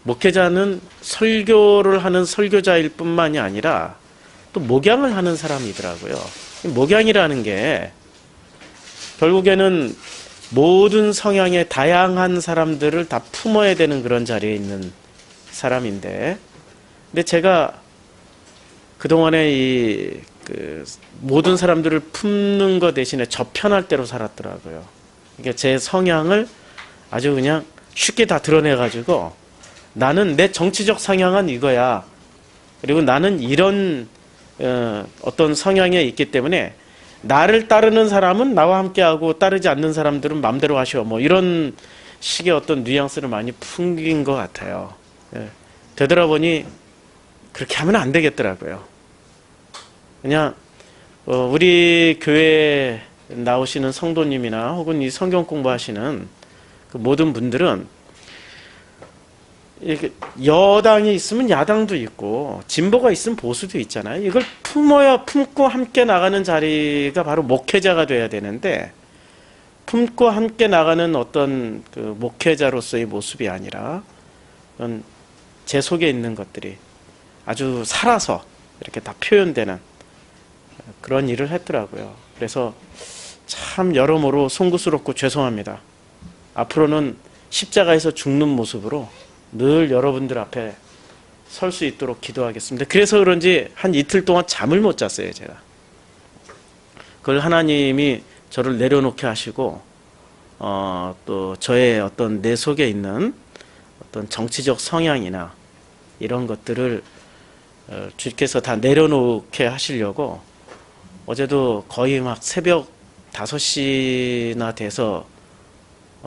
목회자는 설교를 하는 설교자일 뿐만이 아니라 또 목양을 하는 사람이더라고요. 목양이라는 게 결국에는 모든 성향의 다양한 사람들을 다 품어야 되는 그런 자리에 있는 사람인데, 근데 제가 그동안에 모든 사람들을 품는 것 대신에 저편할 대로 살았더라고요. 그러니까 제 성향을 아주 그냥 쉽게 다 드러내가지고 나는 내 정치적 성향은 이거야. 그리고 나는 이런 어떤 성향에 있기 때문에 나를 따르는 사람은 나와 함께하고 따르지 않는 사람들은 마음대로 하시오. 뭐 이런 식의 어떤 뉘앙스를 많이 풍긴 것 같아요. 되돌아보니 그렇게 하면 안 되겠더라고요. 그냥 우리 교회에 나오시는 성도님이나 혹은 이 성경 공부하시는 그 모든 분들은 이렇게 여당이 있으면 야당도 있고 진보가 있으면 보수도 있잖아요. 이걸 품고 함께 나가는 자리가 바로 목회자가 돼야 되는데, 품고 함께 나가는 어떤 그 목회자로서의 모습이 아니라 제 속에 있는 것들이 아주 살아서 이렇게 다 표현되는 그런 일을 했더라고요. 그래서 참 여러모로 송구스럽고 죄송합니다. 앞으로는 십자가에서 죽는 모습으로 늘 여러분들 앞에 설 수 있도록 기도하겠습니다. 그래서 그런지 한 이틀 동안 잠을 못 잤어요, 제가. 그걸 하나님이 저를 내려놓게 하시고, 또 저의 어떤 내 속에 있는 어떤 정치적 성향이나 이런 것들을 주께서 다 내려놓게 하시려고 어제도 거의 막 새벽 5시나 돼서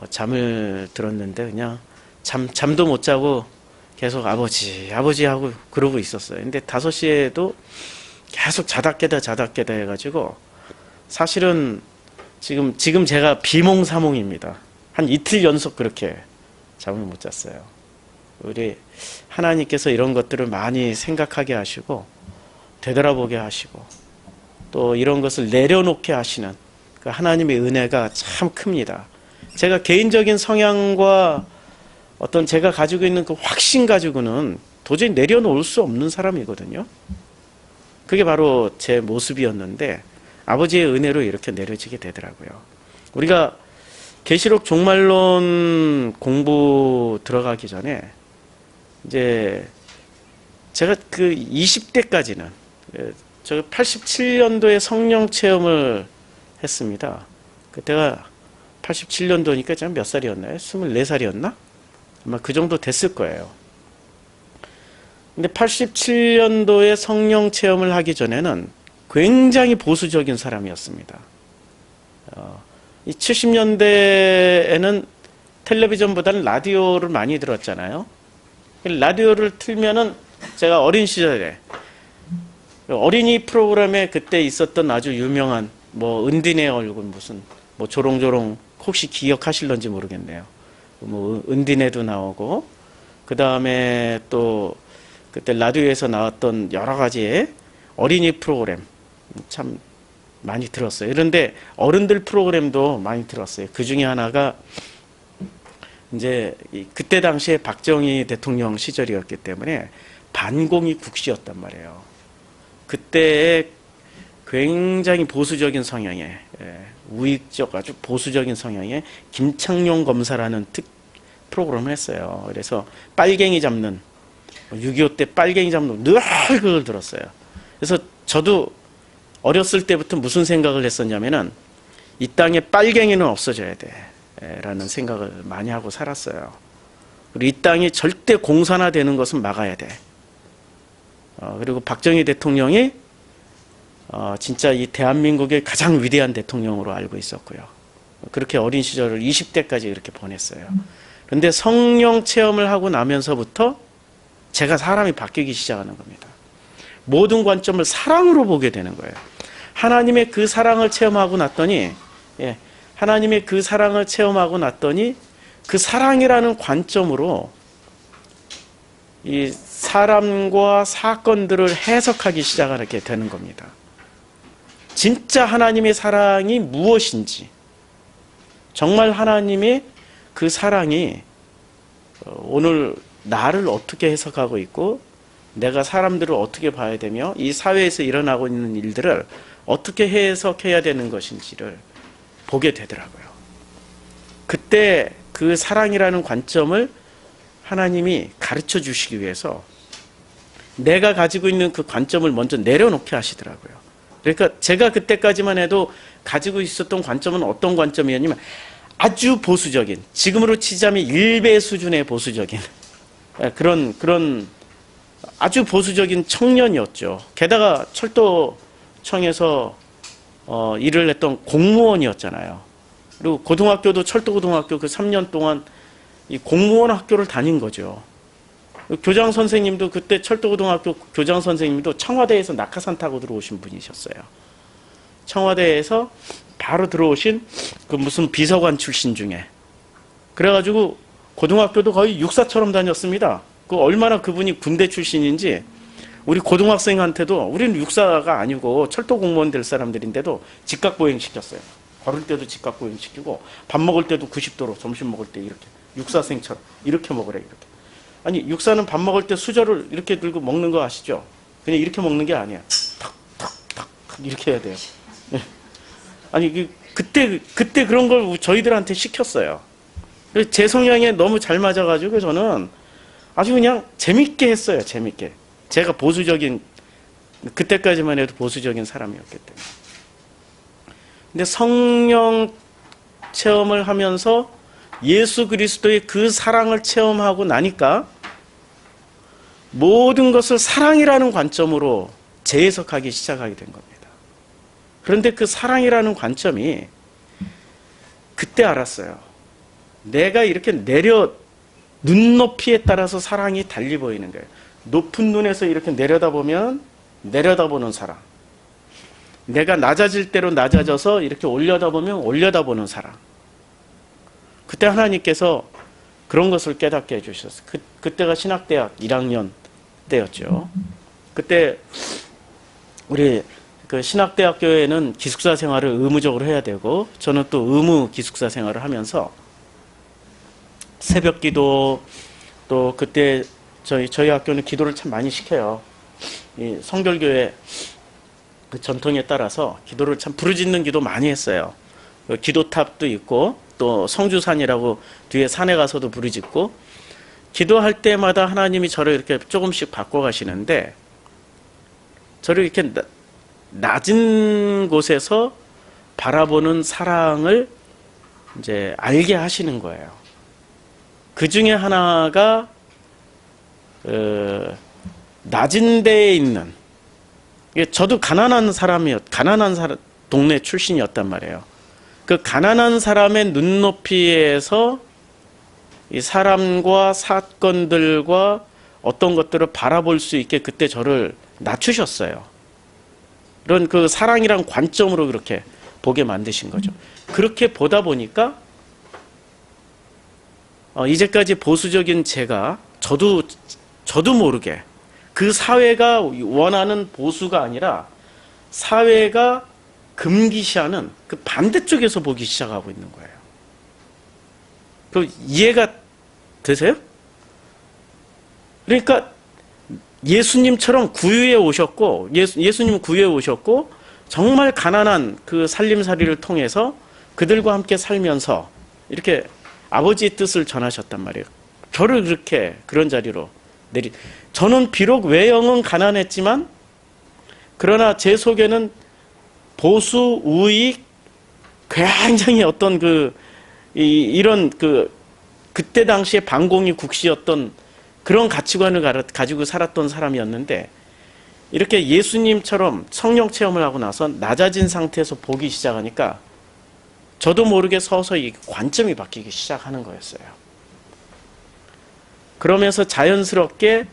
잠을 들었는데 그냥 잠도 못 자고 계속 아버지 하고 그러고 있었어요. 근데 5시에도 계속 자다 깨다 해가지고 사실은 지금 제가 비몽사몽입니다. 한 이틀 연속 그렇게 잠을 못 잤어요. 우리 하나님께서 이런 것들을 많이 생각하게 하시고 되돌아보게 하시고 또 이런 것을 내려놓게 하시는 그 하나님의 은혜가 참 큽니다. 제가 개인적인 성향과 어떤 제가 가지고 있는 그 확신 가지고는 도저히 내려놓을 수 없는 사람이거든요. 그게 바로 제 모습이었는데 아버지의 은혜로 이렇게 내려지게 되더라고요. 우리가 계시록 종말론 공부 들어가기 전에 이제 제가 그 20대까지는 저 87년도에 성령 체험을 했습니다. 그때가 87년도니까 제가 몇 살이었나요? 24살이었나? 아마 그 정도 됐을 거예요. 근데 87년도에 성령 체험을 하기 전에는 굉장히 보수적인 사람이었습니다. 이 70년대에는 텔레비전보다는 라디오를 많이 들었잖아요. 라디오를 틀면은 제가 어린 시절에 어린이 프로그램에 그때 있었던 아주 유명한 뭐 은딘의 얼굴 무슨 뭐 조롱조롱 혹시 기억하실런지 모르겠네요. 뭐 은딘에도 나오고 그 다음에 또 그때 라디오에서 나왔던 여러 가지의 어린이 프로그램 참 많이 들었어요. 그런데 어른들 프로그램도 많이 들었어요. 그 중에 하나가 이제 그때 당시에 박정희 대통령 시절이었기 때문에 반공이 국시였단 말이에요. 그때의 굉장히 보수적인 성향의 우익적 아주 보수적인 성향의 김창룡 검사라는 프로그램을 했어요. 그래서 빨갱이 잡는 6.25 때 빨갱이 잡는 늘 그걸 들었어요. 그래서 저도 어렸을 때부터 무슨 생각을 했었냐면은 이 땅에 빨갱이는 없어져야 돼 라는 생각을 많이 하고 살았어요. 그리고 이 땅이 절대 공산화되는 것은 막아야 돼. 그리고 박정희 대통령이 진짜 이 대한민국의 가장 위대한 대통령으로 알고 있었고요. 그렇게 어린 시절을 20대까지 이렇게 보냈어요. 그런데 성령 체험을 하고 나면서부터 제가 사람이 바뀌기 시작하는 겁니다. 모든 관점을 사랑으로 보게 되는 거예요. 하나님의 그 사랑을 체험하고 났더니 하나님의 그 사랑을 체험하고 났더니 그 사랑이라는 관점으로 이 사람과 사건들을 해석하기 시작하게 되는 겁니다. 진짜 하나님의 사랑이 무엇인지, 정말 하나님의 그 사랑이 오늘 나를 어떻게 해석하고 있고 내가 사람들을 어떻게 봐야 되며 이 사회에서 일어나고 있는 일들을 어떻게 해석해야 되는 것인지를 보게 되더라고요. 그때 그 사랑이라는 관점을 하나님이 가르쳐 주시기 위해서 내가 가지고 있는 그 관점을 먼저 내려놓게 하시더라고요. 그러니까 제가 그때까지만 해도 가지고 있었던 관점은 어떤 관점이었냐면 아주 보수적인, 지금으로 치자면 일베 수준의 보수적인 그런 아주 보수적인 청년이었죠. 게다가 철도청에서 일을 했던 공무원이었잖아요. 그리고 고등학교도 철도고등학교 그 3년 동안 이 공무원 학교를 다닌 거죠. 교장 선생님도 그때 철도고등학교 교장 선생님도 청와대에서 낙하산 타고 들어오신 분이셨어요. 청와대에서 바로 들어오신 그 무슨 비서관 출신 중에. 그래가지고 고등학교도 거의 육사처럼 다녔습니다. 그 얼마나 그분이 군대 출신인지 우리 고등학생한테도 우리는 육사가 아니고 철도 공무원 될 사람들인데도 직각보행 시켰어요. 걸을 때도 직각보행 시키고 밥 먹을 때도 90도로 점심 먹을 때 이렇게 육사생처럼 이렇게 먹으래 이렇게. 아니 육사는 밥 먹을 때 수저를 이렇게 들고 먹는 거 아시죠? 그냥 이렇게 먹는 게 아니야. 탁탁탁 이렇게 해야 돼요. 아니 그때 그런 걸 저희들한테 시켰어요. 제 성향에 너무 잘 맞아가지고 저는 아주 그냥 재밌게 했어요. 재밌게. 제가 보수적인 그때까지만 해도 보수적인 사람이었기 때문에. 근데 성령 체험을 하면서 예수 그리스도의 그 사랑을 체험하고 나니까 모든 것을 사랑이라는 관점으로 재해석하기 시작하게 된 겁니다. 그런데 그 사랑이라는 관점이 그때 알았어요. 내가 이렇게 눈높이에 따라서 사랑이 달리 보이는 거예요. 높은 눈에서 이렇게 내려다보면 내려다보는 사랑. 내가 낮아질 대로 낮아져서 이렇게 올려다보면 올려다보는 사랑. 그때 하나님께서 그런 것을 깨닫게 해주셨어요. 그때가 신학대학 1학년 때였죠. 그때 우리 그 신학대학교에는 기숙사 생활을 의무적으로 해야 되고 저는 또 의무 기숙사 생활을 하면서 새벽 기도 또 그때 저희 학교는 기도를 참 많이 시켜요. 이 성결교회 그 전통에 따라서 기도를 참 부르짖는 기도 많이 했어요. 기도탑도 있고 또 성주산이라고 뒤에 산에 가서도 부르짖고 기도할 때마다 하나님이 저를 이렇게 조금씩 바꿔가시는데 저를 이렇게 낮은 곳에서 바라보는 사랑을 이제 알게 하시는 거예요. 그 중에 하나가 낮은 데에 있는, 저도 가난한 동네 출신이었단 말이에요. 그 가난한 사람의 눈높이에서 이 사람과 사건들과 어떤 것들을 바라볼 수 있게 그때 저를 낮추셨어요. 그런 그 사랑이란 관점으로 그렇게 보게 만드신 거죠. 그렇게 보다 보니까 이제까지 보수적인 제가 저도 모르게 그 사회가 원하는 보수가 아니라 사회가 금기시하는 그 반대쪽에서 보기 시작하고 있는 거예요. 그 이해가 되세요? 그러니까 예수님처럼 구유에 오셨고 예수님은 구유에 오셨고 정말 가난한 그 살림살이를 통해서 그들과 함께 살면서 이렇게 아버지의 뜻을 전하셨단 말이에요. 저를 그렇게 그런 자리로 저는 비록 외형은 가난했지만 그러나 제 속에는 보수 우익 굉장히 어떤 이런 그때 당시에 반공이 국시였던 그런 가치관을 가지고 살았던 사람이었는데 이렇게 예수님처럼 성령 체험을 하고 나서 낮아진 상태에서 보기 시작하니까 저도 모르게 서서히 관점이 바뀌기 시작하는 거였어요. 그러면서 자연스럽게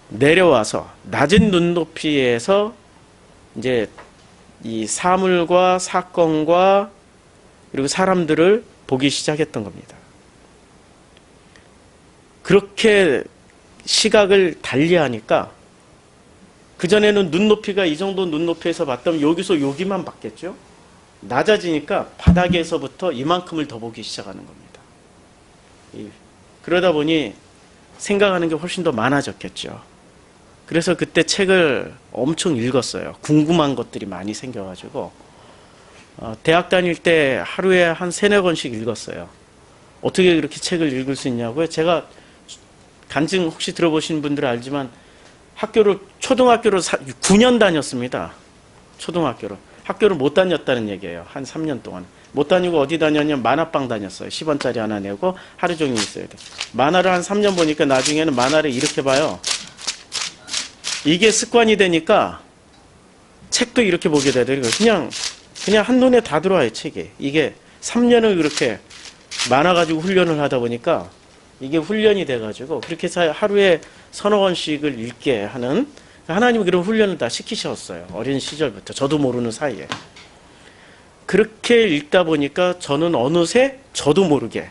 내려와서 낮은 눈높이에서 이제 이 사물과 사건과 그리고 사람들을 보기 시작했던 겁니다. 그렇게 시각을 달리하니까 그전에는 눈높이가 이 정도 눈높이에서 봤다면 여기서 여기만 봤겠죠. 낮아지니까 바닥에서부터 이만큼을 더 보기 시작하는 겁니다. 그러다 보니 생각하는 게 훨씬 더 많아졌겠죠. 그래서 그때 책을 엄청 읽었어요. 궁금한 것들이 많이 생겨가지고 대학 다닐 때 하루에 한 3-4권씩 읽었어요. 어떻게 그렇게 책을 읽을 수 있냐고요? 제가 간증 혹시 들어보신 분들 알지만 초등학교를 9년 다녔습니다. 초등학교를. 학교를 못 다녔다는 얘기예요. 한 3년 동안. 못 다니고 어디 다녔냐면 만화방 다녔어요. 10원짜리 하나 내고 하루 종일 있어야 돼. 만화를 한 3년 보니까 나중에는 만화를 이렇게 봐요. 이게 습관이 되니까 책도 이렇게 보게 되더라고요. 그냥 한눈에 다 들어와요, 책이. 이게 3년을 그렇게 만화 가지고 훈련을 하다 보니까 이게 훈련이 돼가지고 그렇게 해서 하루에 3-4권씩을 읽게 하는, 하나님은 그런 훈련을 다 시키셨어요. 어린 시절부터. 저도 모르는 사이에. 그렇게 읽다 보니까 저는 어느새 저도 모르게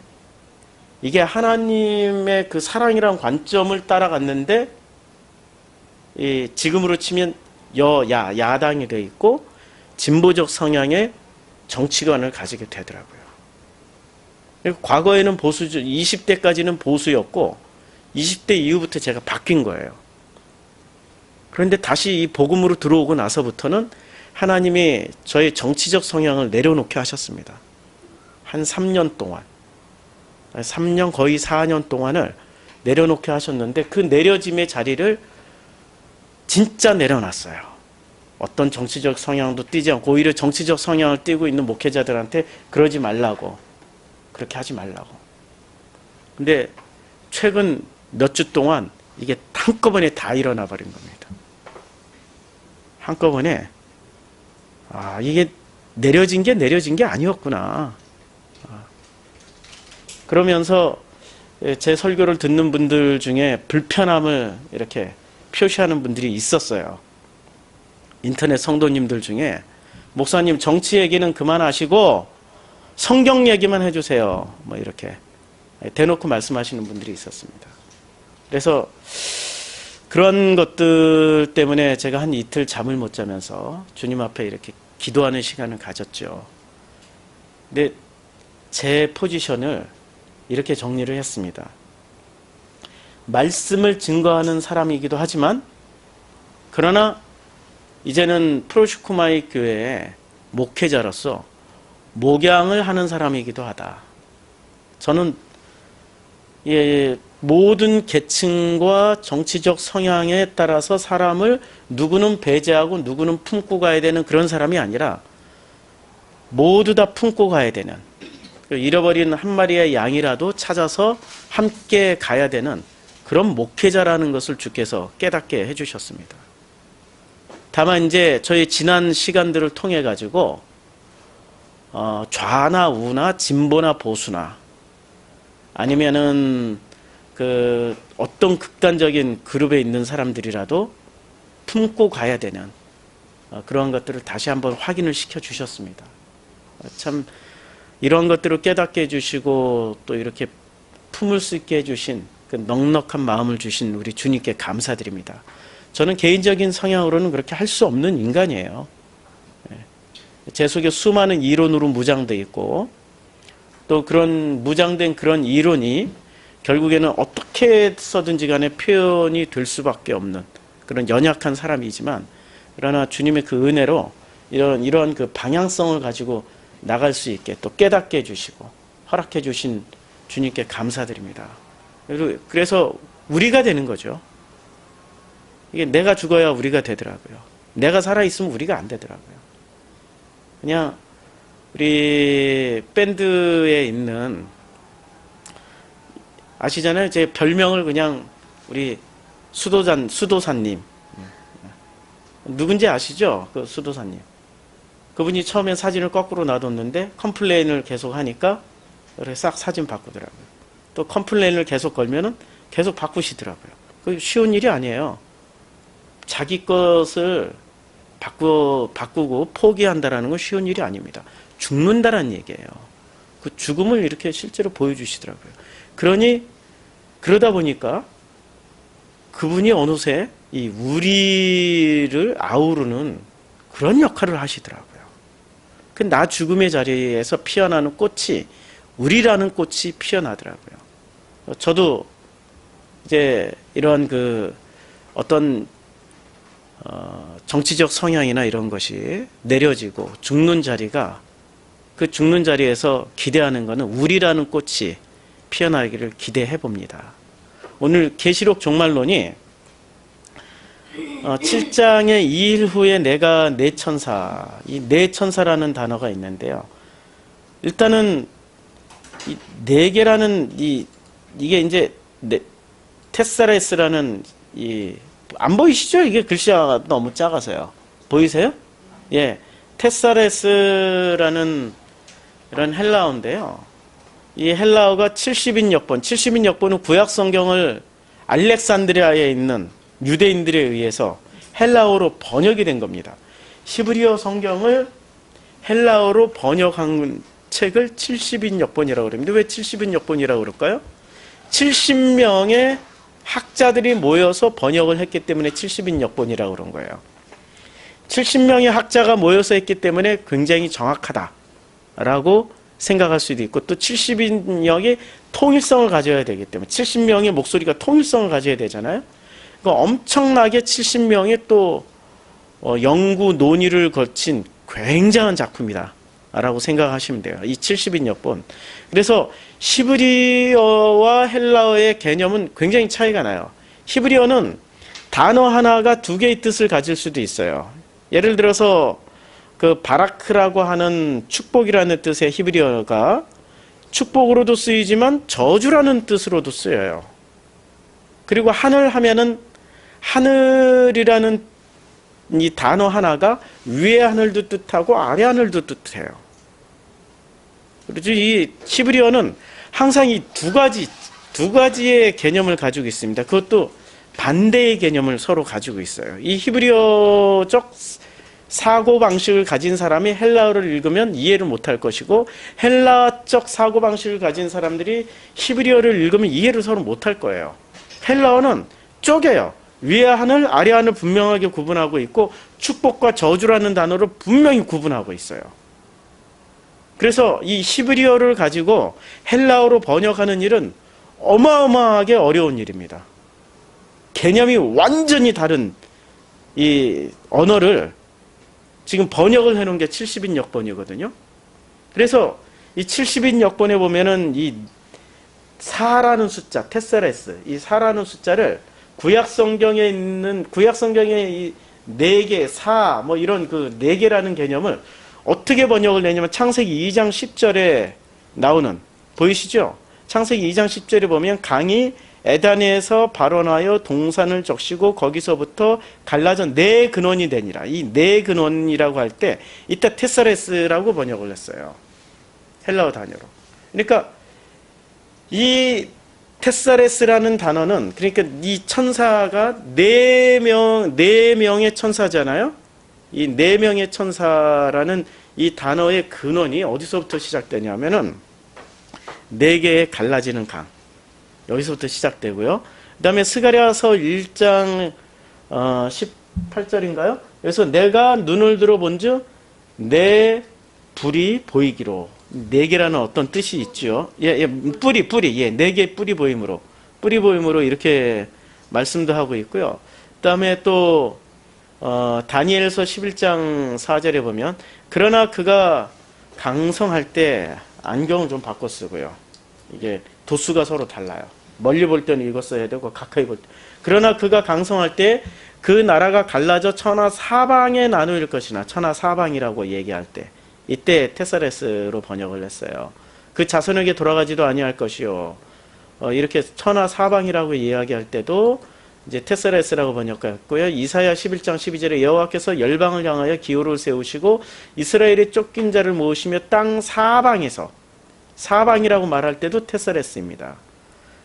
이게 하나님의 그 사랑이라는 관점을 따라갔는데, 지금으로 치면 야당이 되어 있고 진보적 성향의 정치관을 가지게 되더라고요. 과거에는 20대까지는 보수였고 20대 이후부터 제가 바뀐 거예요. 그런데 다시 이 복음으로 들어오고 나서부터는 하나님이 저의 정치적 성향을 내려놓게 하셨습니다. 한 3년 동안, 3년 거의 4년 동안을 내려놓게 하셨는데, 그 내려짐의 자리를 진짜 내려놨어요. 어떤 정치적 성향도 띄지 않고 오히려 정치적 성향을 띄고 있는 목회자들한테 그러지 말라고, 그렇게 하지 말라고. 근데 최근 몇 주 동안 이게 한꺼번에 다 일어나 버린 겁니다. 한꺼번에 이게 내려진 게 아니었구나. 그러면서 제 설교를 듣는 분들 중에 불편함을 이렇게 표시하는 분들이 있었어요. 인터넷 성도님들 중에 목사님 정치 얘기는 그만하시고 성경 얘기만 해주세요. 뭐 이렇게 대놓고 말씀하시는 분들이 있었습니다. 그래서 그런 것들 때문에 제가 한 이틀 잠을 못 자면서 주님 앞에 이렇게 기도하는 시간을 가졌죠. 근데 제 포지션을 이렇게 정리를 했습니다. 말씀을 증거하는 사람이기도 하지만, 그러나 이제는 프로슈쿠마이 교회의 목회자로서 목양을 하는 사람이기도 하다. 저는 모든 계층과 정치적 성향에 따라서 사람을 누구는 배제하고 누구는 품고 가야 되는 그런 사람이 아니라 모두 다 품고 가야 되는, 잃어버린 한 마리의 양이라도 찾아서 함께 가야 되는 그런 목회자라는 것을 주께서 깨닫게 해주셨습니다. 다만 이제 저희 지난 시간들을 통해 가지고 좌나 우나 진보나 보수나 아니면은 그 어떤 극단적인 그룹에 있는 사람들이라도 품고 가야 되는 그러한 것들을 다시 한번 확인을 시켜 주셨습니다. 참 이런 것들을 깨닫게 해주시고 또 이렇게 품을 수 있게 해주신 그 넉넉한 마음을 주신 우리 주님께 감사드립니다. 저는 개인적인 성향으로는 그렇게 할 수 없는 인간이에요. 제 속에 수많은 이론으로 무장되어 있고 또 그런 무장된 그런 이론이 결국에는 어떻게 써든지 간에 표현이 될 수밖에 없는 그런 연약한 사람이지만, 그러나 주님의 그 은혜로 이런 그 방향성을 가지고 나갈 수 있게 또 깨닫게 해주시고 허락해 주신 주님께 감사드립니다. 그래서 우리가 되는 거죠. 이게 내가 죽어야 우리가 되더라고요. 내가 살아있으면 우리가 안 되더라고요. 그냥 우리 밴드에 있는, 아시잖아요. 제 별명을 그냥 우리 수도사님. 누군지 아시죠? 그 수도사님. 그분이 처음에 사진을 거꾸로 놔뒀는데 컴플레인을 계속 하니까 이렇게 싹 사진 바꾸더라고요. 또 컴플레인을 계속 걸면은 계속 바꾸시더라고요. 그 쉬운 일이 아니에요. 자기 것을 바꾸고 포기한다라는 건 쉬운 일이 아닙니다. 죽는다라는 얘기예요. 그 죽음을 이렇게 실제로 보여주시더라고요. 그러다 보니까 그분이 어느새 이 우리를 아우르는 그런 역할을 하시더라고요. 그 나 죽음의 자리에서 피어나는 꽃이, 우리라는 꽃이 피어나더라고요. 저도 이제 이런 그 어떤 정치적 성향이나 이런 것이 내려지고 죽는 자리가, 그 죽는 자리에서 기대하는 것은 우리라는 꽃이 피어나기를 기대해 봅니다. 오늘 계시록 종말론이 7장의 2일 후에 내가 네 천사, 이 네 천사라는 단어가 있는데요. 일단은 이 네 개라는 이게 이제 테사레스라는 안 보이시죠? 이게 글씨가 너무 작아서요. 보이세요? 예, 테사레스라는 이런 헬라어인데요. 이 헬라어가 70인 역번, 70인 역번은 구약 성경을 알렉산드리아에 있는 유대인들에 의해서 헬라어로 번역이 된 겁니다. 히브리어 성경을 헬라어로 번역한 책을 70인 역번이라고 그럽니다. 왜 70인 역번이라고 그럴까요? 70명의 학자들이 모여서 번역을 했기 때문에 70인 역번이라고 그런 거예요. 70명의 학자가 모여서 했기 때문에 굉장히 정확하다라고 생각할 수도 있고, 또 70인역이 통일성을 가져야 되기 때문에 70명의 목소리가 통일성을 가져야 되잖아요. 그러니까 엄청나게 70명의 또 연구 논의를 거친 굉장한 작품이다 라고 생각하시면 돼요. 이 70인 역본. 그래서 히브리어와 헬라어의 개념은 굉장히 차이가 나요. 히브리어는 단어 하나가 두 개의 뜻을 가질 수도 있어요. 예를 들어서 그 바라크라고 하는 축복이라는 뜻의 히브리어가 축복으로도 쓰이지만 저주라는 뜻으로도 쓰여요. 그리고 하늘 하면은 하늘이라는 이 단어 하나가 위의 하늘도 뜻하고 아래 하늘도 뜻해요. 그래서 이 히브리어는 항상 이 두 가지의 개념을 가지고 있습니다. 그것도 반대의 개념을 서로 가지고 있어요. 이 히브리어적 사고방식을 가진 사람이 헬라어를 읽으면 이해를 못할 것이고, 헬라적 사고방식을 가진 사람들이 히브리어를 읽으면 이해를 서로 못할 거예요. 헬라어는 쪼개요. 위에 하늘, 아래 하늘 분명하게 구분하고 있고, 축복과 저주라는 단어를 분명히 구분하고 있어요. 그래서 이 히브리어를 가지고 헬라어로 번역하는 일은 어마어마하게 어려운 일입니다. 개념이 완전히 다른 이 언어를 지금 번역을 해놓은 게 70인 역번이거든요. 그래서 이 70인 역번에 보면은 이 4라는 숫자, 테세레스, 이 4라는 숫자를 구약 성경에 이 4개, 4, 뭐 이런 그 4개라는 개념을 어떻게 번역을 내냐면 창세기 2장 10절에 나오는, 보이시죠? 창세기 2장 10절에 보면 강이 에단에서 발원하여 동산을 적시고 거기서부터 갈라져 네 근원이 되니라. 이 네 근원이라고 할 때 이때 테사레스라고 번역을 했어요. 헬라어 단어로. 그러니까 이 테사레스라는 단어는, 그러니까 이 천사가 네 명의 천사잖아요. 이 네 명의 천사라는 이 단어의 근원이 어디서부터 시작되냐면은 네 개의 갈라지는 강, 여기서부터 시작되고요. 그 다음에 스가랴서 1장 18절인가요? 그래서 내가 눈을 들어본즉 내 불이 보이기로, 네 개라는 어떤 뜻이 있죠. 뿌리, 네 개의 뿌리 보임으로 이렇게 말씀도 하고 있고요. 그 다음에 또 다니엘서 11장 4절에 보면 그러나 그가 강성할 때, 안경을 좀 바꿔 쓰고요. 이게 도수가 서로 달라요. 멀리 볼 때는 이거 써야 되고 가까이 볼 때. 그러나 그가 강성할 때 그 나라가 갈라져 천하 사방에 나누일 것이나, 천하 사방이라고 얘기할 때 이때 테사레스로 번역을 했어요. 그 자손에게 돌아가지도 아니할 것이요. 이렇게 천하 사방이라고 이야기할 때도 이제 테사레스라고 번역했고요. 이사야 11장 12절에 여호와께서 열방을 향하여 기호를 세우시고 이스라엘의 쫓긴 자를 모으시며 땅 사방에서, 사방이라고 말할 때도 테사레스입니다.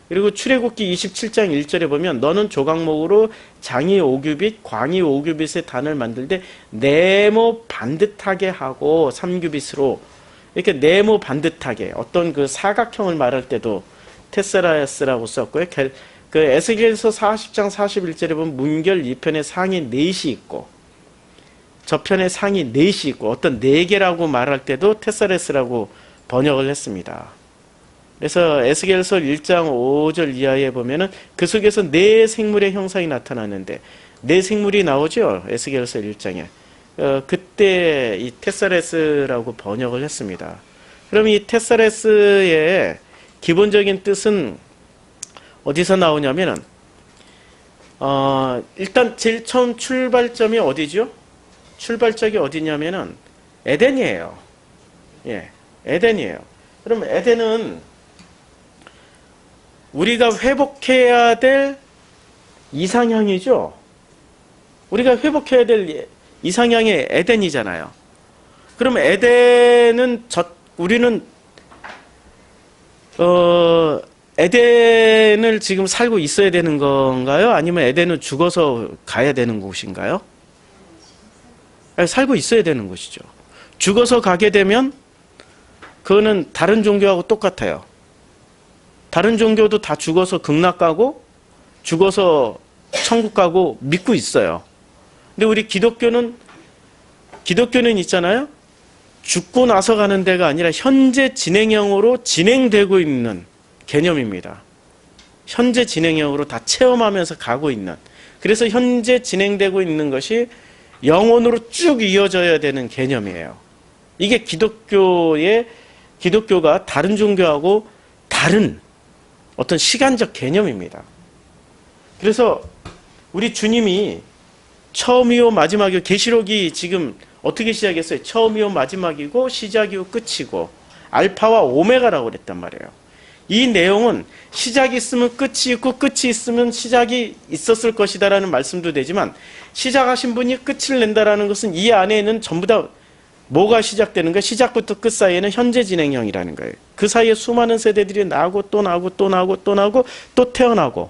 그리고 출애굽기 27장 1절에 보면 너는 조각목으로 장이 5규빗, 광이 5규빗의 단을 만들되 네모 반듯하게 하고 3규빗으로 이렇게 네모 반듯하게, 어떤 그 사각형을 말할 때도 테사레스라고 썼고요. 그 에스겔서 40장 41절에 보면 문결 2편에 상이 4시 있고 저편에 상이 4시 있고 어떤 4개라고 말할 때도 테사레스라고 번역을 했습니다. 그래서 에스겔서 1장 5절 이하에 보면은 그 속에서 네 생물의 형상이 나타나는데 네 생물이 나오죠. 에스겔서 1장에. 그때 이 테사레스라고 번역을 했습니다. 그럼 이 테사레스의 기본적인 뜻은 어디서 나오냐면은 일단 제일 처음 출발점이 어디죠? 출발점이 어디냐면은 에덴이에요. 예, 에덴이에요. 그럼 에덴은 우리가 회복해야 될 이상향이죠. 우리가 회복해야 될 이상향이 에덴이잖아요. 그럼 에덴은 우리는 에덴을 지금 살고 있어야 되는 건가요? 아니면 에덴은 죽어서 가야 되는 곳인가요? 살고 있어야 되는 곳이죠. 죽어서 가게 되면 그거는 다른 종교하고 똑같아요. 다른 종교도 다 죽어서 극락 가고 죽어서 천국 가고 믿고 있어요. 근데 우리 기독교는 있잖아요. 죽고 나서 가는 데가 아니라 현재 진행형으로 진행되고 있는 개념입니다. 현재 진행형으로 다 체험하면서 가고 있는. 그래서 현재 진행되고 있는 것이 영원으로 쭉 이어져야 되는 개념이에요. 이게 기독교가 다른 종교하고 다른 어떤 시간적 개념입니다. 그래서 우리 주님이 처음이요 마지막이요, 계시록이 지금 어떻게 시작했어요? 처음이요 마지막이고 시작이요 끝이고 알파와 오메가라고 그랬단 말이에요. 이 내용은 시작이 있으면 끝이 있고 끝이 있으면 시작이 있었을 것이다라는 말씀도 되지만, 시작하신 분이 끝을 낸다라는 것은 이 안에는 전부 다 뭐가 시작되는 거예요? 시작부터 끝 사이에는 현재 진행형이라는 거예요. 그 사이에 수많은 세대들이 나고 또 나고 또 나고 또 나고 또 태어나고,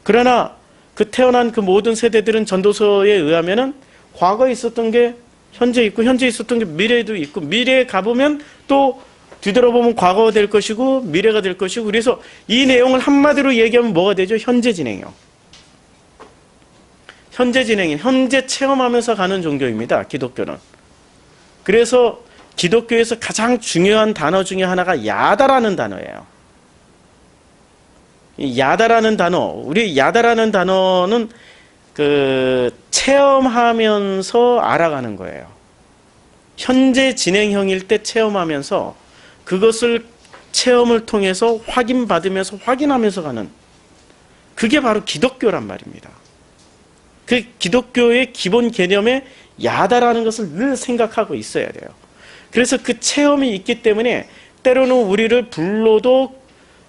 그러나 그 태어난 그 모든 세대들은 전도서에 의하면은 과거에 있었던 게 현재 있고 현재 있었던 게 미래에도 있고, 미래에 가보면 또 뒤돌아보면 과거가 될 것이고 미래가 될 것이고, 그래서 이 내용을 한마디로 얘기하면 뭐가 되죠? 현재 진행형. 현재 진행형, 현재 체험하면서 가는 종교입니다, 기독교는. 그래서 기독교에서 가장 중요한 단어 중에 하나가 야다라는 단어예요. 이 야다라는 단어, 우리 야다라는 단어는 체험하면서 알아가는 거예요. 현재 진행형일 때 체험하면서 그것을 체험을 통해서 확인받으면서 확인하면서 가는, 그게 바로 기독교란 말입니다. 그 기독교의 기본 개념에 야다라는 것을 늘 생각하고 있어야 돼요. 그래서 그 체험이 있기 때문에 때로는 우리를 불로도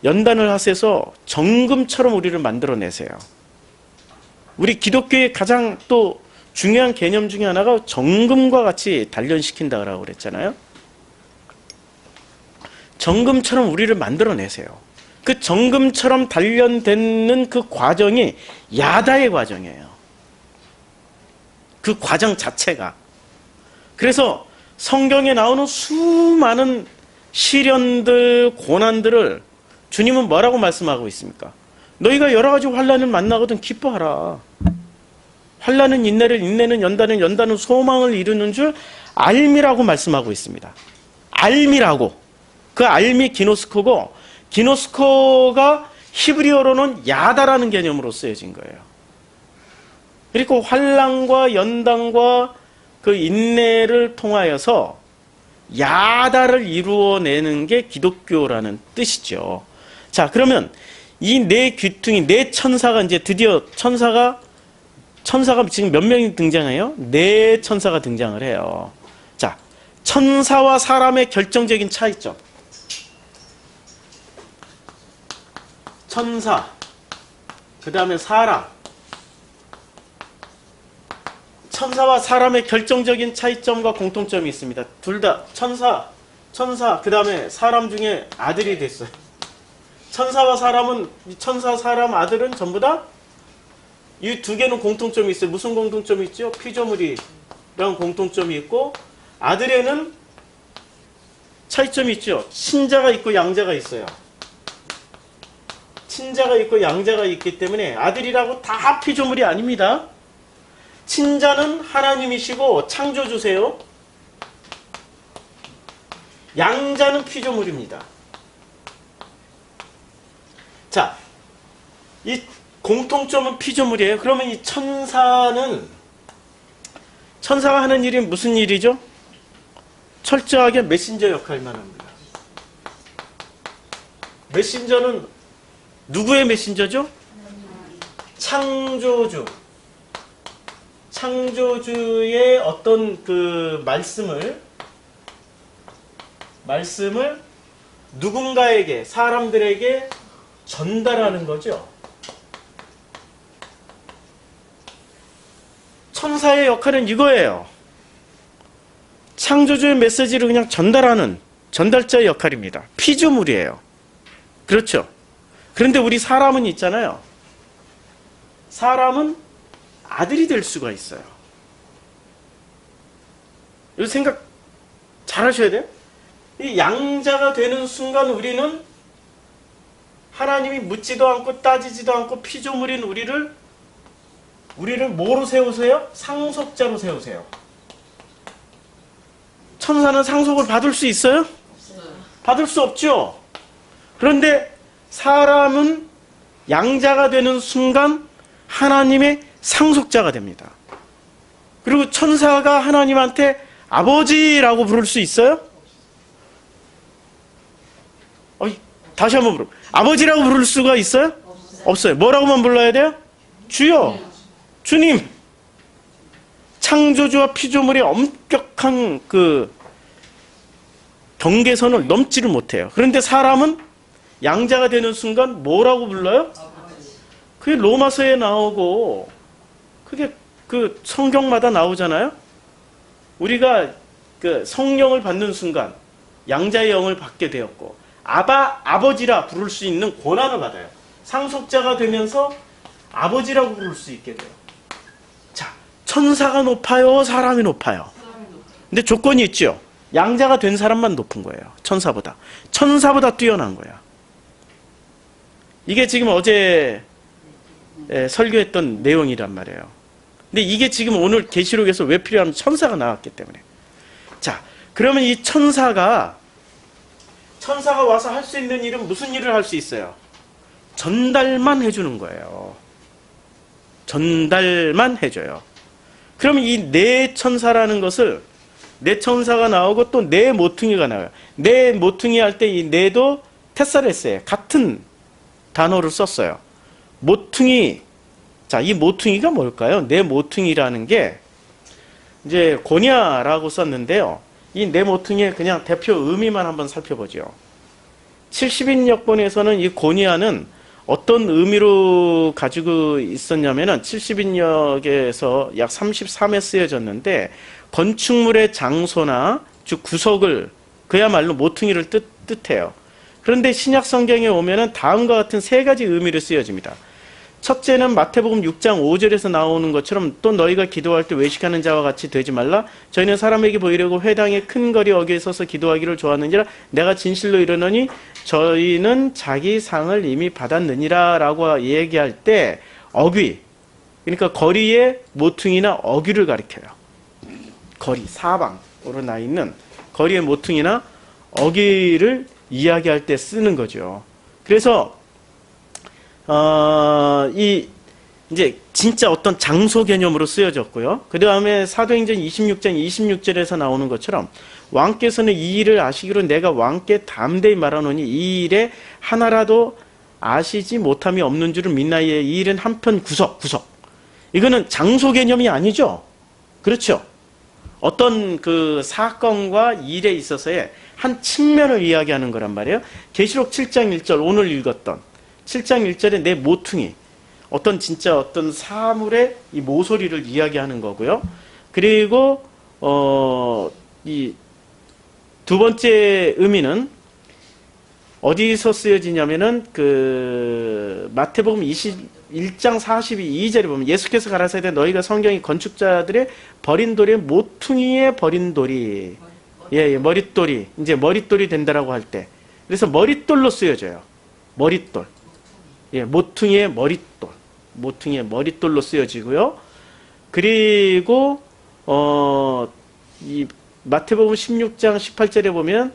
연단을 하셔서 정금처럼 우리를 만들어내세요. 우리 기독교의 가장 또 중요한 개념 중에 하나가 정금과 같이 단련시킨다고 그랬잖아요. 정금처럼 우리를 만들어내세요. 그 정금처럼 단련되는 그 과정이 야다의 과정이에요. 그 과정 자체가. 그래서 성경에 나오는 수많은 시련들, 고난들을 주님은 뭐라고 말씀하고 있습니까? 너희가 여러 가지 환난을 만나거든 기뻐하라. 환난은 인내를, 인내는 연단은, 연단은 소망을 이루는 줄 알미라고 말씀하고 있습니다. 알미라고. 그 알미 기노스코고, 기노스코가 히브리어로는 야다라는 개념으로 쓰여진 거예요. 그리고 환난과 연단과 그 인내를 통하여서 야다를 이루어내는 게 기독교라는 뜻이죠. 자, 그러면 이 네 귀퉁이, 네 천사가 이제 드디어 천사가 지금 몇 명이 등장해요? 네 천사가 등장을 해요. 자, 천사와 사람의 결정적인 차이점. 천사, 그 다음에 사람. 천사와 사람의 결정적인 차이점과 공통점이 있습니다. 둘 다 천사, 그 다음에 사람 중에 아들이 됐어요. 천사와 사람은, 천사, 사람, 아들은 전부 다 이 두 개는 공통점이 있어요. 무슨 공통점이 있죠? 피조물이라는 공통점이 있고, 아들에는 차이점이 있죠. 친자가 있고 양자가 있어요. 친자가 있고 양자가 있기 때문에 아들이라고 다 피조물이 아닙니다. 친자는 하나님이시고 창조주세요. 양자는 피조물입니다. 자, 이 공통점은 피조물이에요. 그러면 이 천사가 하는 일이 무슨 일이죠? 철저하게 메신저 역할만 합니다. 메신저는 누구의 메신저죠? 창조주의 어떤 그 말씀을 누군가에게, 사람들에게 전달하는 거죠. 천사의 역할은 이거예요. 창조주의 메시지를 그냥 전달하는 전달자의 역할입니다. 피조물이에요. 그렇죠? 그런데 우리 사람은 있잖아요. 사람은 아들이 될 수가 있어요. 이 생각 잘 하셔야 돼요. 이 양자가 되는 순간 우리는 하나님이 묻지도 않고 따지지도 않고 피조물인 우리를 뭐로 세우세요? 상속자로 세우세요. 천사는 상속을 받을 수 있어요? 받을 수 없죠. 그런데 사람은 양자가 되는 순간 하나님의 상속자가 됩니다. 그리고 천사가 하나님한테 아버지라고 부를 수 있어요? 다시 한번 물어. 아버지라고 부를 수가 있어요? 없어요. 뭐라고만 불러야 돼요? 주여, 주님. 창조주와 피조물의 엄격한 그 경계선을 넘지를 못해요. 그런데 사람은 양자가 되는 순간 뭐라고 불러요? 그게 로마서에 나오고 그게 그 성경마다 나오잖아요. 우리가 그 성령을 받는 순간 양자의 영을 받게 되었고 아버지라 부를 수 있는 권한을 받아요. 상속자가 되면서 아버지라고 부를 수 있게 돼요. 자, 천사가 높아요? 사람이 높아요? 근데 조건이 있죠. 양자가 된 사람만 높은 거예요. 천사보다 뛰어난 거야. 이게 지금 어제 설교했던 내용이란 말이에요. 근데 이게 지금 오늘 계시록에서 왜 필요하면 천사가 나왔기 때문에. 자, 그러면 이 천사가 와서 할 수 있는 일은 무슨 일을 할 수 있어요? 전달만 해주는 거예요. 전달만 해줘요. 그러면 이 네 천사라는 것을 네 천사가 나오고 또 네 모퉁이가 나와요. 네 모퉁이 할 때 이 네도 테사레스에 같은 단어를 썼어요. 모퉁이. 자, 이 모퉁이가 뭘까요? 네 모퉁이라는 게 이제 고냐라고 썼는데요. 이 네 모퉁이의 그냥 대표 의미만 한번 살펴보죠. 70인역본에서는 이 고냐는 어떤 의미로 가지고 있었냐면은 70인역에서 약 33회 쓰여졌는데 건축물의 장소나 즉 구석을 그야말로 모퉁이를 뜻해요. 그런데 신약 성경에 오면은 다음과 같은 세 가지 의미로 쓰여집니다. 첫째는 마태복음 6장 5절에서 나오는 것처럼 또 너희가 기도할 때 외식하는 자와 같이 되지 말라. 저희는 사람에게 보이려고 회당의 큰 거리 어귀에 서서 기도하기를 좋아하느니라. 내가 진실로 이르노니 저희는 자기 상을 이미 받았느니라 라고 얘기할 때 어귀, 그러니까 거리의 모퉁이나 어귀를 가리켜요. 거리, 사방으로 나 있는 거리의 모퉁이나 어귀를 이야기할 때 쓰는 거죠. 그래서 이제 진짜 어떤 장소 개념으로 쓰여졌고요. 그 다음에 사도행전 26장 26절에서 나오는 것처럼 왕께서는 이 일을 아시기로 내가 왕께 담대히 말하노니 이 일에 하나라도 아시지 못함이 없는 줄을 믿나이에. 이 일은 한편 구석. 이거는 장소 개념이 아니죠. 그렇죠. 어떤 그 사건과 일에 있어서의 한 측면을 이야기하는 거란 말이에요. 계시록 7장 1절 오늘 읽었던 7장 1절에 내 모퉁이, 어떤 사물의 이 모서리를 이야기하는 거고요. 그리고 이 두 번째 의미는 어디서 쓰여지냐면은 그 마태복음 21장 42절에 보면 예수께서 가라사대 너희가 성경이 건축자들의 버린 돌의 모퉁이에 버린 돌이 머릿돌이 이제 머릿돌이 된다라고 할 때 그래서 머릿돌로 쓰여져요. 머릿돌. 모퉁이의 머릿돌로 쓰여지고요. 그리고 이 마태복음 16장 18절에 보면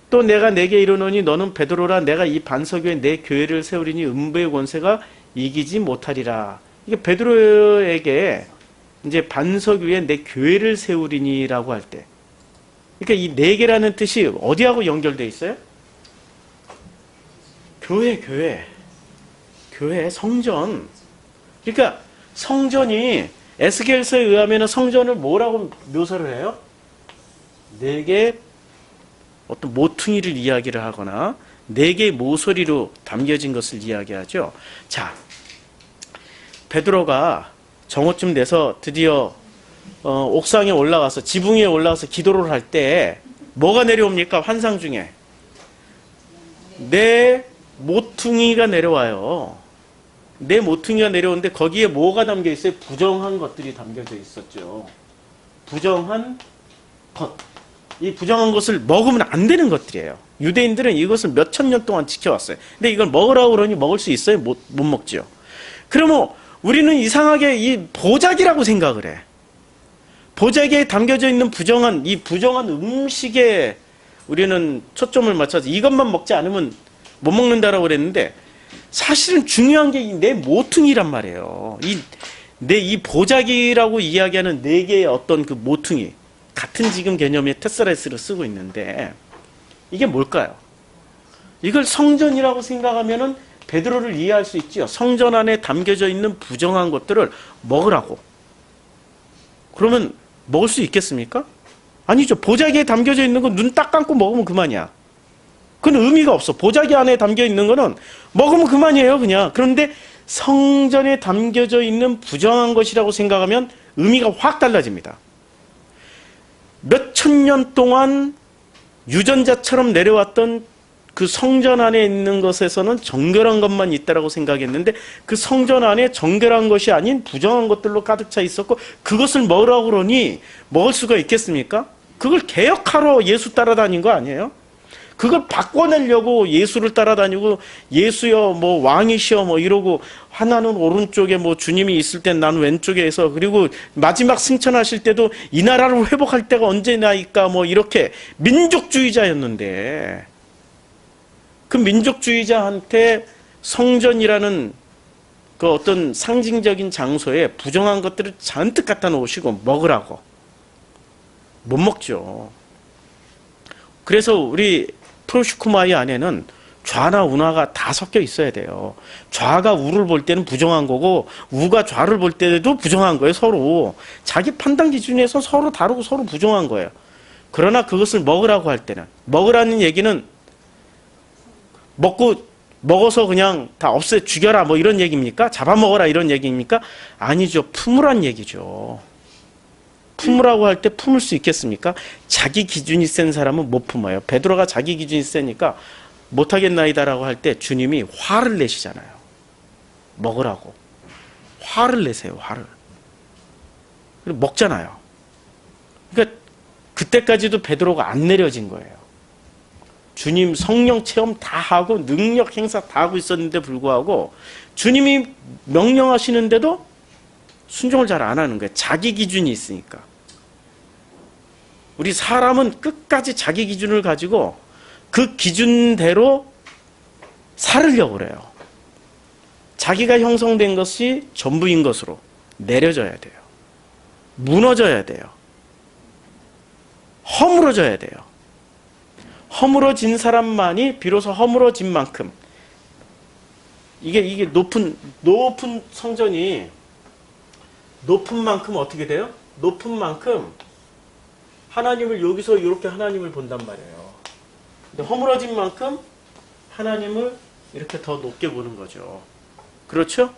또 내가 내게 이르노니 너는 베드로라 내가 이 반석 위에 내 교회를 세우리니 음부의 권세가 이기지 못하리라. 이게 베드로에게 이제 반석 위에 내 교회를 세우리니라고 할 때, 그러니까 이 네 개라는 뜻이 어디하고 연결돼 있어요? 교회, 성전. 그러니까 성전이 에스겔서에 의하면 성전을 뭐라고 묘사를 해요? 네 개의 어떤 모퉁이를 이야기를 하거나 네 개의 모서리로 담겨진 것을 이야기하죠. 자, 베드로가 정오쯤 돼서 드디어 옥상에 올라가서 지붕 위에 올라가서 기도를 할 때 뭐가 내려옵니까? 환상 중에 네 모퉁이가 내려와요. 네 모퉁이가 내려오는데 거기에 뭐가 담겨 있어요? 부정한 것들이 담겨져 있었죠. 부정한 것. 이 부정한 것을 먹으면 안 되는 것들이에요. 유대인들은 이것을 몇천 년 동안 지켜왔어요. 근데 이걸 먹으라고 그러니 먹을 수 있어요? 못 먹죠. 그러면 우리는 이상하게 이 보자기라고 생각을 해. 보자기에 담겨져 있는 이 부정한 음식에 우리는 초점을 맞춰서 이것만 먹지 않으면 못 먹는다라고 그랬는데, 사실은 중요한 게 이 내 모퉁이란 말이에요. 이 보자기라고 이야기하는 네 개의 어떤 그 모퉁이, 같은 지금 개념의 테스라스를 쓰고 있는데, 이게 뭘까요? 이걸 성전이라고 생각하면은 베드로를 이해할 수 있지요. 성전 안에 담겨져 있는 부정한 것들을 먹으라고. 그러면 먹을 수 있겠습니까? 아니죠. 보자기에 담겨져 있는 건 눈 딱 감고 먹으면 그만이야. 그건 의미가 없어. 보자기 안에 담겨 있는 거는 먹으면 그만이에요, 그냥. 그런데 성전에 담겨져 있는 부정한 것이라고 생각하면 의미가 확 달라집니다. 몇천 년 동안 유전자처럼 내려왔던 그 성전 안에 있는 것에서는 정결한 것만 있다라고 생각했는데, 그 성전 안에 정결한 것이 아닌 부정한 것들로 가득 차 있었고, 그것을 먹으라고 그러니 먹을 수가 있겠습니까? 그걸 개혁하러 예수 따라다닌 거 아니에요? 그걸 바꿔내려고 예수를 따라다니고, 예수여 뭐 왕이시여 뭐 이러고, 하나는 오른쪽에 뭐 주님이 있을 땐 나는 왼쪽에서, 그리고 마지막 승천하실 때도 이 나라를 회복할 때가 언제나일까 뭐 이렇게 민족주의자였는데, 그 민족주의자한테 성전이라는 그 어떤 상징적인 장소에 부정한 것들을 잔뜩 갖다 놓으시고 먹으라고. 못 먹죠. 그래서 우리 프로슈크마이 안에는 좌나 우나가 다 섞여 있어야 돼요. 좌가 우를 볼 때는 부정한 거고, 우가 좌를 볼 때도 부정한 거예요. 서로 자기 판단 기준에서 서로 다르고 서로 부정한 거예요. 그러나 그것을 먹으라고 할 때는, 먹으라는 얘기는 먹어서 그냥 다 없애 죽여라 뭐 이런 얘기입니까? 잡아먹어라 이런 얘기입니까? 아니죠. 품으란 얘기죠. 품으라고 할 때 품을 수 있겠습니까? 자기 기준이 센 사람은 못 품어요. 베드로가 자기 기준이 세니까 못하겠나이다라고 할 때 주님이 화를 내시잖아요. 먹으라고. 화를 내세요. 화를. 그리고 먹잖아요. 그러니까 그때까지도 베드로가 안 내려진 거예요. 주님 성령 체험 다 하고 능력 행사 다 하고 있었는데 불구하고 주님이 명령하시는데도 순종을 잘 안 하는 거예요. 자기 기준이 있으니까. 우리 사람은 끝까지 자기 기준을 가지고 그 기준대로 살으려고 그래요. 자기가 형성된 것이 전부인 것으로 내려져야 돼요. 무너져야 돼요. 허물어져야 돼요. 허물어진 사람만이 비로소 허물어진 만큼, 이게 높은 성전이 높은 만큼 어떻게 돼요? 높은 만큼 하나님을 여기서 이렇게 하나님을 본단 말이에요. 근데 허물어진 만큼 하나님을 이렇게 더 높게 보는 거죠. 그렇죠?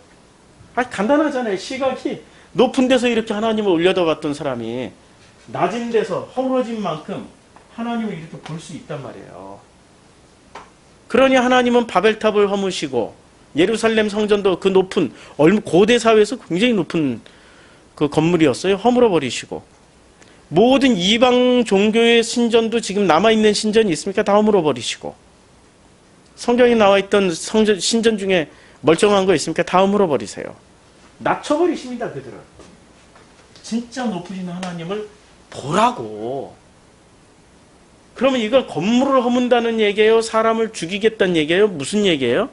간단하잖아요. 시각이 높은 데서 이렇게 하나님을 올려다봤던 사람이 낮은 데서 허물어진 만큼 하나님을 이렇게 볼 수 있단 말이에요. 그러니 하나님은 바벨탑을 허무시고 예루살렘 성전도 그 높은 고대 사회에서 굉장히 높은 그 건물이었어요. 허물어 버리시고, 모든 이방 종교의 신전도 지금 남아있는 신전이 있습니까? 다 허물어 버리시고, 성경에 나와있던 신전 중에 멀쩡한 거 있습니까? 다 허물어 버리세요. 낮춰버리십니다. 그들은 진짜 높으신 하나님을 보라고. 그러면 이걸 건물을 허문다는 얘기예요? 사람을 죽이겠다는 얘기예요? 무슨 얘기예요?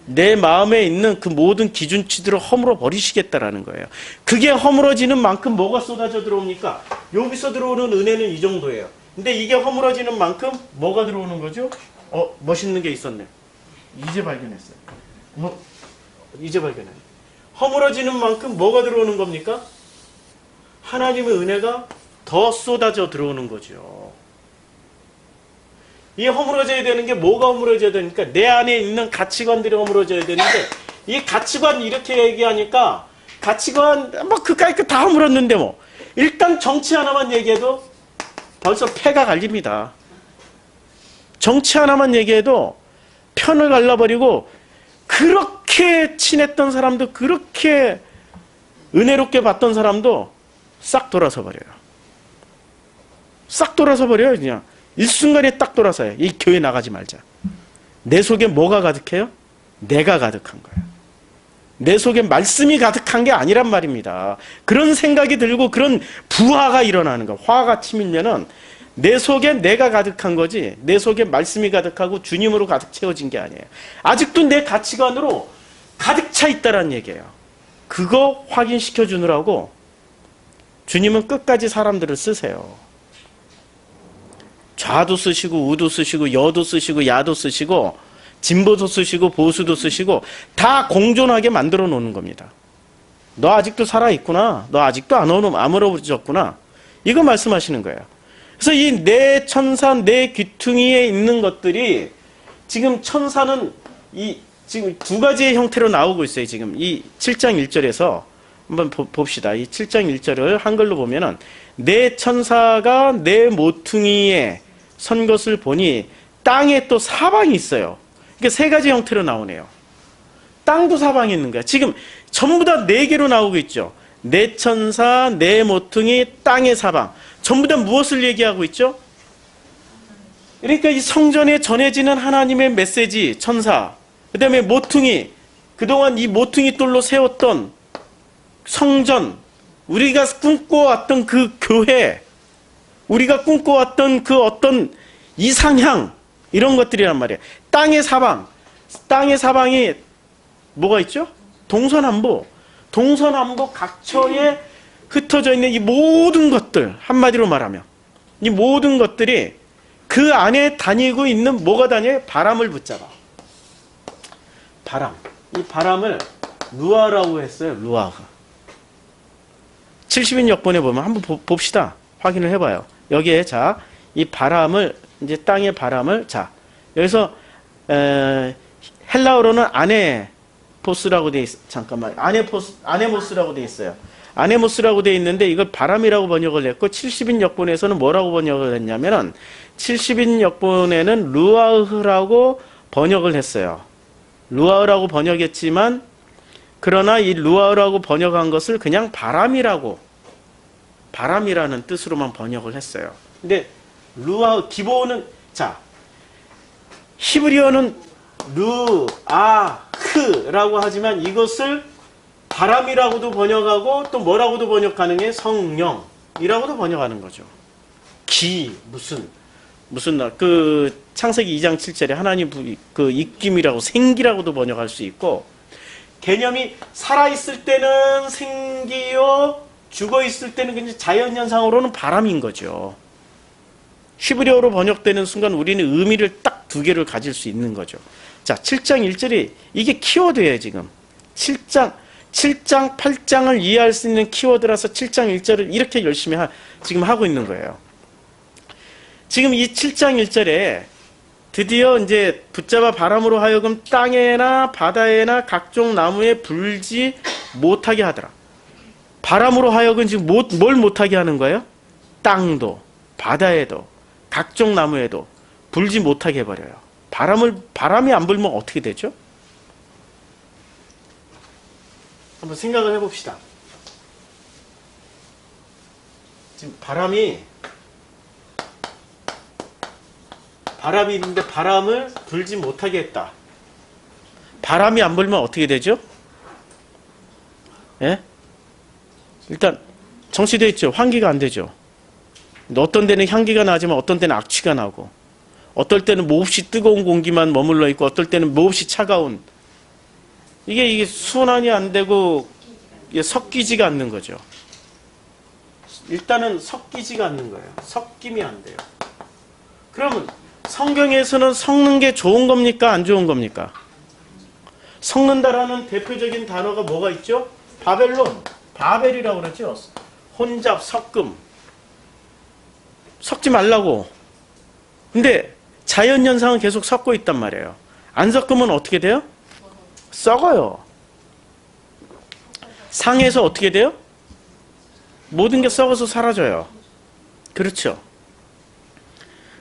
내 마음에 있는 그 모든 기준치들을 허물어 버리시겠다라는 거예요. 그게 허물어지는 만큼 뭐가 쏟아져 들어옵니까? 여기서 들어오는 은혜는 이 정도예요. 근데 이게 허물어지는 만큼 뭐가 들어오는 거죠? 멋있는 게 있었네. 이제 발견했어요. 이제 발견해. 허물어지는 만큼 뭐가 들어오는 겁니까? 하나님의 은혜가 더 쏟아져 들어오는 거죠. 이 허물어져야 되는 게 뭐가 허물어져야 되니까 내 안에 있는 가치관들이 허물어져야 되는데 이 가치관 이렇게 얘기하니까 가치관 뭐 그까짓 다 허물었는데 뭐 일단 정치 하나만 얘기해도 벌써 패가 갈립니다. 정치 하나만 얘기해도 편을 갈라버리고 그렇게 친했던 사람도 그렇게 은혜롭게 봤던 사람도 싹 돌아서 버려요. 싹 돌아서 버려요. 그냥 일순간에 딱 돌아서요. 이 교회 나가지 말자. 내 속에 뭐가 가득해요? 내가 가득한 거예요. 내 속에 말씀이 가득한 게 아니란 말입니다. 그런 생각이 들고 그런 부하가 일어나는 거예요. 화가 치밀면은 내 속에 내가 가득한 거지 내 속에 말씀이 가득하고 주님으로 가득 채워진 게 아니에요. 아직도 내 가치관으로 가득 차 있다란 얘기예요. 그거 확인시켜 주느라고 주님은 끝까지 사람들을 쓰세요. 좌도 쓰시고 우도 쓰시고 여도 쓰시고 야도 쓰시고 진보도 쓰시고 보수도 쓰시고 다 공존하게 만들어 놓는 겁니다. 너 아직도 살아있구나. 너 아직도 안 얼어붙었구나. 이거 말씀하시는 거예요. 그래서 이 내 천사, 내 귀퉁이에 있는 것들이 지금 천사는 지금 두 가지의 형태로 나오고 있어요. 지금 이 7장 1절에서 한번 봅시다. 이 7장 1절을 한글로 보면은 내 천사가 내 모퉁이에 선 것을 보니 땅에 또 사방이 있어요. 그러니까 세 가지 형태로 나오네요. 땅도 사방이 있는 거야. 지금 전부 다 네 개로 나오고 있죠. 내 천사, 내 모퉁이, 땅의 사방. 전부 다 무엇을 얘기하고 있죠? 그러니까 이 성전에 전해지는 하나님의 메시지, 천사, 그 다음에 모퉁이, 그동안 이 모퉁이 돌로 세웠던 성전, 우리가 꿈꿔왔던 그 교회, 우리가 꿈꿔왔던 그 어떤 이상향, 이런 것들이란 말이에요. 땅의 사방, 땅의 사방이 뭐가 있죠? 동서남북, 동서남북 각처에 흩어져 있는 이 모든 것들, 한마디로 말하면 이 모든 것들이 그 안에 다니고 있는 뭐가 다녀요? 바람을 붙잡아. 바람. 이 바람을 루아라고 했어요. 루아가. 70인 역본에 보면 한번 봅시다. 확인을 해봐요. 여기에 자, 이 바람을 이제 땅의 바람을 자 여기서 헬라어로는 아네포스라고 돼 있어. 잠깐만. 아네모스라고 돼 있어요. 아네모스라고 돼 있는데 이걸 바람이라고 번역을 했고 70인 역본에서는 뭐라고 번역을 했냐면은 70인 역본에는 루아흐라고 번역을 했어요. 루아흐라고 번역했지만 그러나 이 루아흐라고 번역한 것을 그냥 바람이라는 뜻으로만 번역을 했어요. 근데 루아흐 기본은 자 히브리어는 루아흐라고 하지만 이것을 바람이라고도 번역하고 또 뭐라고도 번역 가능해? 성령이라고도 번역하는 거죠. 무슨 그 창세기 2장 7절에 하나님 그 입김이라고 생기라고도 번역할 수 있고 개념이 살아있을 때는 생기요 죽어있을 때는 그냥 자연현상으로는 바람인 거죠. 히브리어로 번역되는 순간 우리는 의미를 딱 두 개를 가질 수 있는 거죠. 자 7장 1절이 이게 키워드예요. 지금 7장 8장을 이해할 수 있는 키워드라서 7장 1절을 이렇게 열심히 지금 하고 있는 거예요. 지금 이 7장 1절에 드디어 이제 붙잡아 바람으로 하여금 땅에나 바다에나 각종 나무에 불지 못하게 하더라. 바람으로 하여금 지금 뭘 못하게 하는 거예요? 땅도, 바다에도, 각종 나무에도 불지 못하게 해버려요. 바람이 안 불면 어떻게 되죠? 한번 생각을 해봅시다. 지금 바람이 있는데 바람을 불지 못하게 했다. 바람이 안 불면 어떻게 되죠? 예? 일단 정치되어 있죠. 환기가 안 되죠. 어떤 데는 향기가 나지만 어떤 때는 악취가 나고, 어떨 때는 몹시 뜨거운 공기만 머물러 있고, 어떨 때는 몹시 차가운, 이게 순환이 안 되고 섞이지가 않는 거죠. 일단은 섞이지가 않는 거예요. 섞임이 안 돼요. 그러면 성경에서는 섞는 게 좋은 겁니까? 안 좋은 겁니까? 섞는다라는 대표적인 단어가 뭐가 있죠? 바벨론, 바벨이라고 그러죠. 혼잡, 섞음. 섞지 말라고. 근데 자연현상은 계속 섞고 있단 말이에요. 안 섞으면 어떻게 돼요? 썩어요. 상에서 어떻게 돼요? 모든 게 썩어서 사라져요. 그렇죠.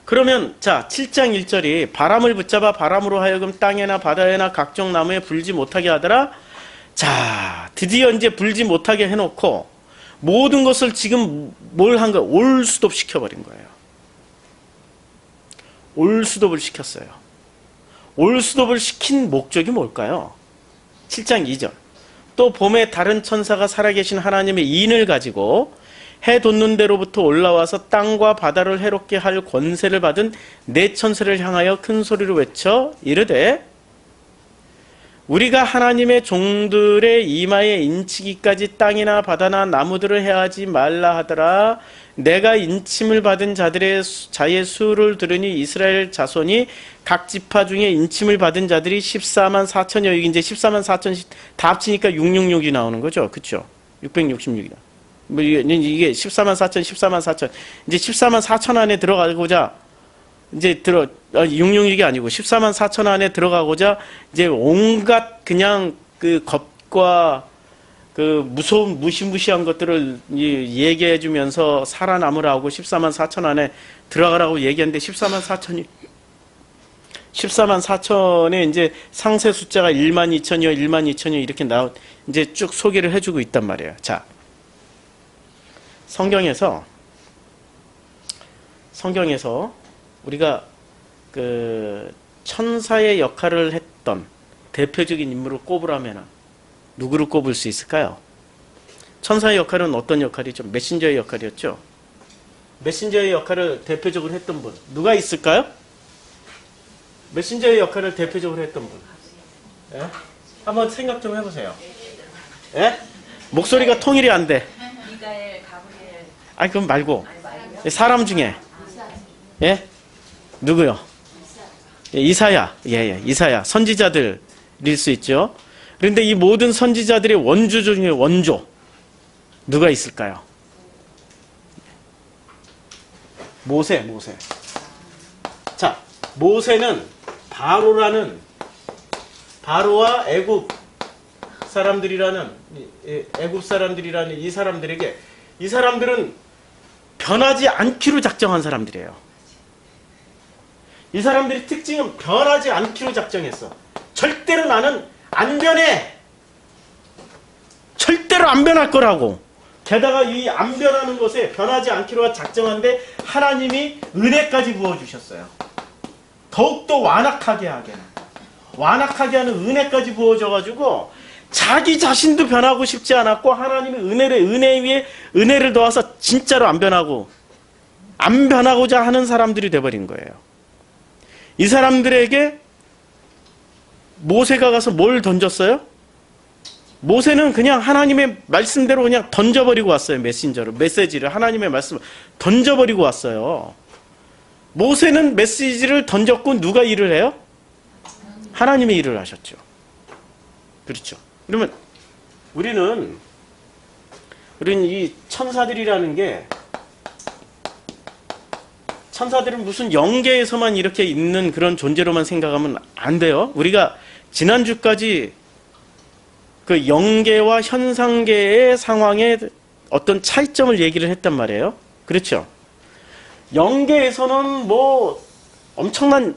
그러면 자 7장 1절이 바람을 붙잡아 바람으로 하여금 땅에나 바다에나 각종 나무에 불지 못하게 하더라. 자 드디어 이제 불지 못하게 해놓고 모든 것을 지금 뭘 한 거예요? 올수독 시켜버린 거예요. 올수독을 시켰어요. 올수독을 시킨 목적이 뭘까요? 7장 2절. 또 봄에 다른 천사가 살아계신 하나님의 인을 가지고 해 돋는 데로부터 올라와서 땅과 바다를 해롭게 할 권세를 받은 네 천사를 향하여 큰 소리로 외쳐 이르되 우리가 하나님의 종들의 이마에 인치기까지 땅이나 바다나 나무들을 해하지 말라 하더라. 내가 인침을 받은 자들의 자의 수를 들으니 이스라엘 자손이 각 지파 중에 인침을 받은 자들이 14만 4천여. 이제 14만 4천 다 합치니까 666이 나오는 거죠. 그렇죠? 666이다. 뭐 이게 14만 4천, 14만 4천. 이제 14만 4천 안에 들어가고자 이제 666이 아니고 14만 4천 안에 들어가고자 이제 온갖 그냥 그 겁과 그 무서운 무시무시한 것들을 얘기해 주면서 살아남으라고 14만 4천 안에 들어가라고 얘기했는데 14만 4천에 이제 상세 숫자가 1만 2천이요, 1만 2천이요 이렇게 이제 쭉 소개를 해주고 있단 말이에요. 자, 성경에서 우리가 그 천사의 역할을 했던 대표적인 인물을 꼽으라면 누구를 꼽을 수 있을까요? 천사의 역할은 어떤 역할이죠? 메신저의 역할이었죠. 메신저의 역할을 대표적으로 했던 분 누가 있을까요? 메신저의 역할을 대표적으로 했던 분. 예? 한번 생각 좀 해보세요. 예? 목소리가 통일이 안 돼. 미가엘, 가브리엘. 아니 그건 말고 사람 중에 예? 누구요? 예, 이사야. 예, 이사야. 선지자들일 수 있죠. 그런데 이 모든 선지자들의 원조 중에 원조 누가 있을까요? 모세. 자, 모세는 바로와 애굽 사람들이라는 이 사람들에게 이 사람들은 변하지 않기로 작정한 사람들이에요. 이 사람들의 특징은 변하지 않기로 작정했어. 절대로 나는 안 변해. 절대로 안 변할 거라고. 게다가 이 안 변하는 것에 변하지 않기로 작정한데 하나님이 은혜까지 부어주셨어요. 더욱더 완악하게 하는 은혜까지 부어줘가지고 자기 자신도 변하고 싶지 않았고 하나님의 은혜 위에 은혜를 더해서 진짜로 안 변하고자 하는 사람들이 돼버린 거예요. 이 사람들에게 모세가 가서 뭘 던졌어요? 모세는 그냥 하나님의 말씀대로 그냥 던져버리고 왔어요. 메시지를 하나님의 말씀을 던져버리고 왔어요. 모세는 메시지를 던졌고 누가 일을 해요? 하나님이 일을 하셨죠. 그렇죠. 그러면 우리는 이 천사들이라는 게 천사들은 무슨 영계에서만 이렇게 있는 그런 존재로만 생각하면 안 돼요. 우리가 지난주까지 그 영계와 현상계의 상황의 어떤 차이점을 얘기를 했단 말이에요. 그렇죠. 영계에서는 뭐 엄청난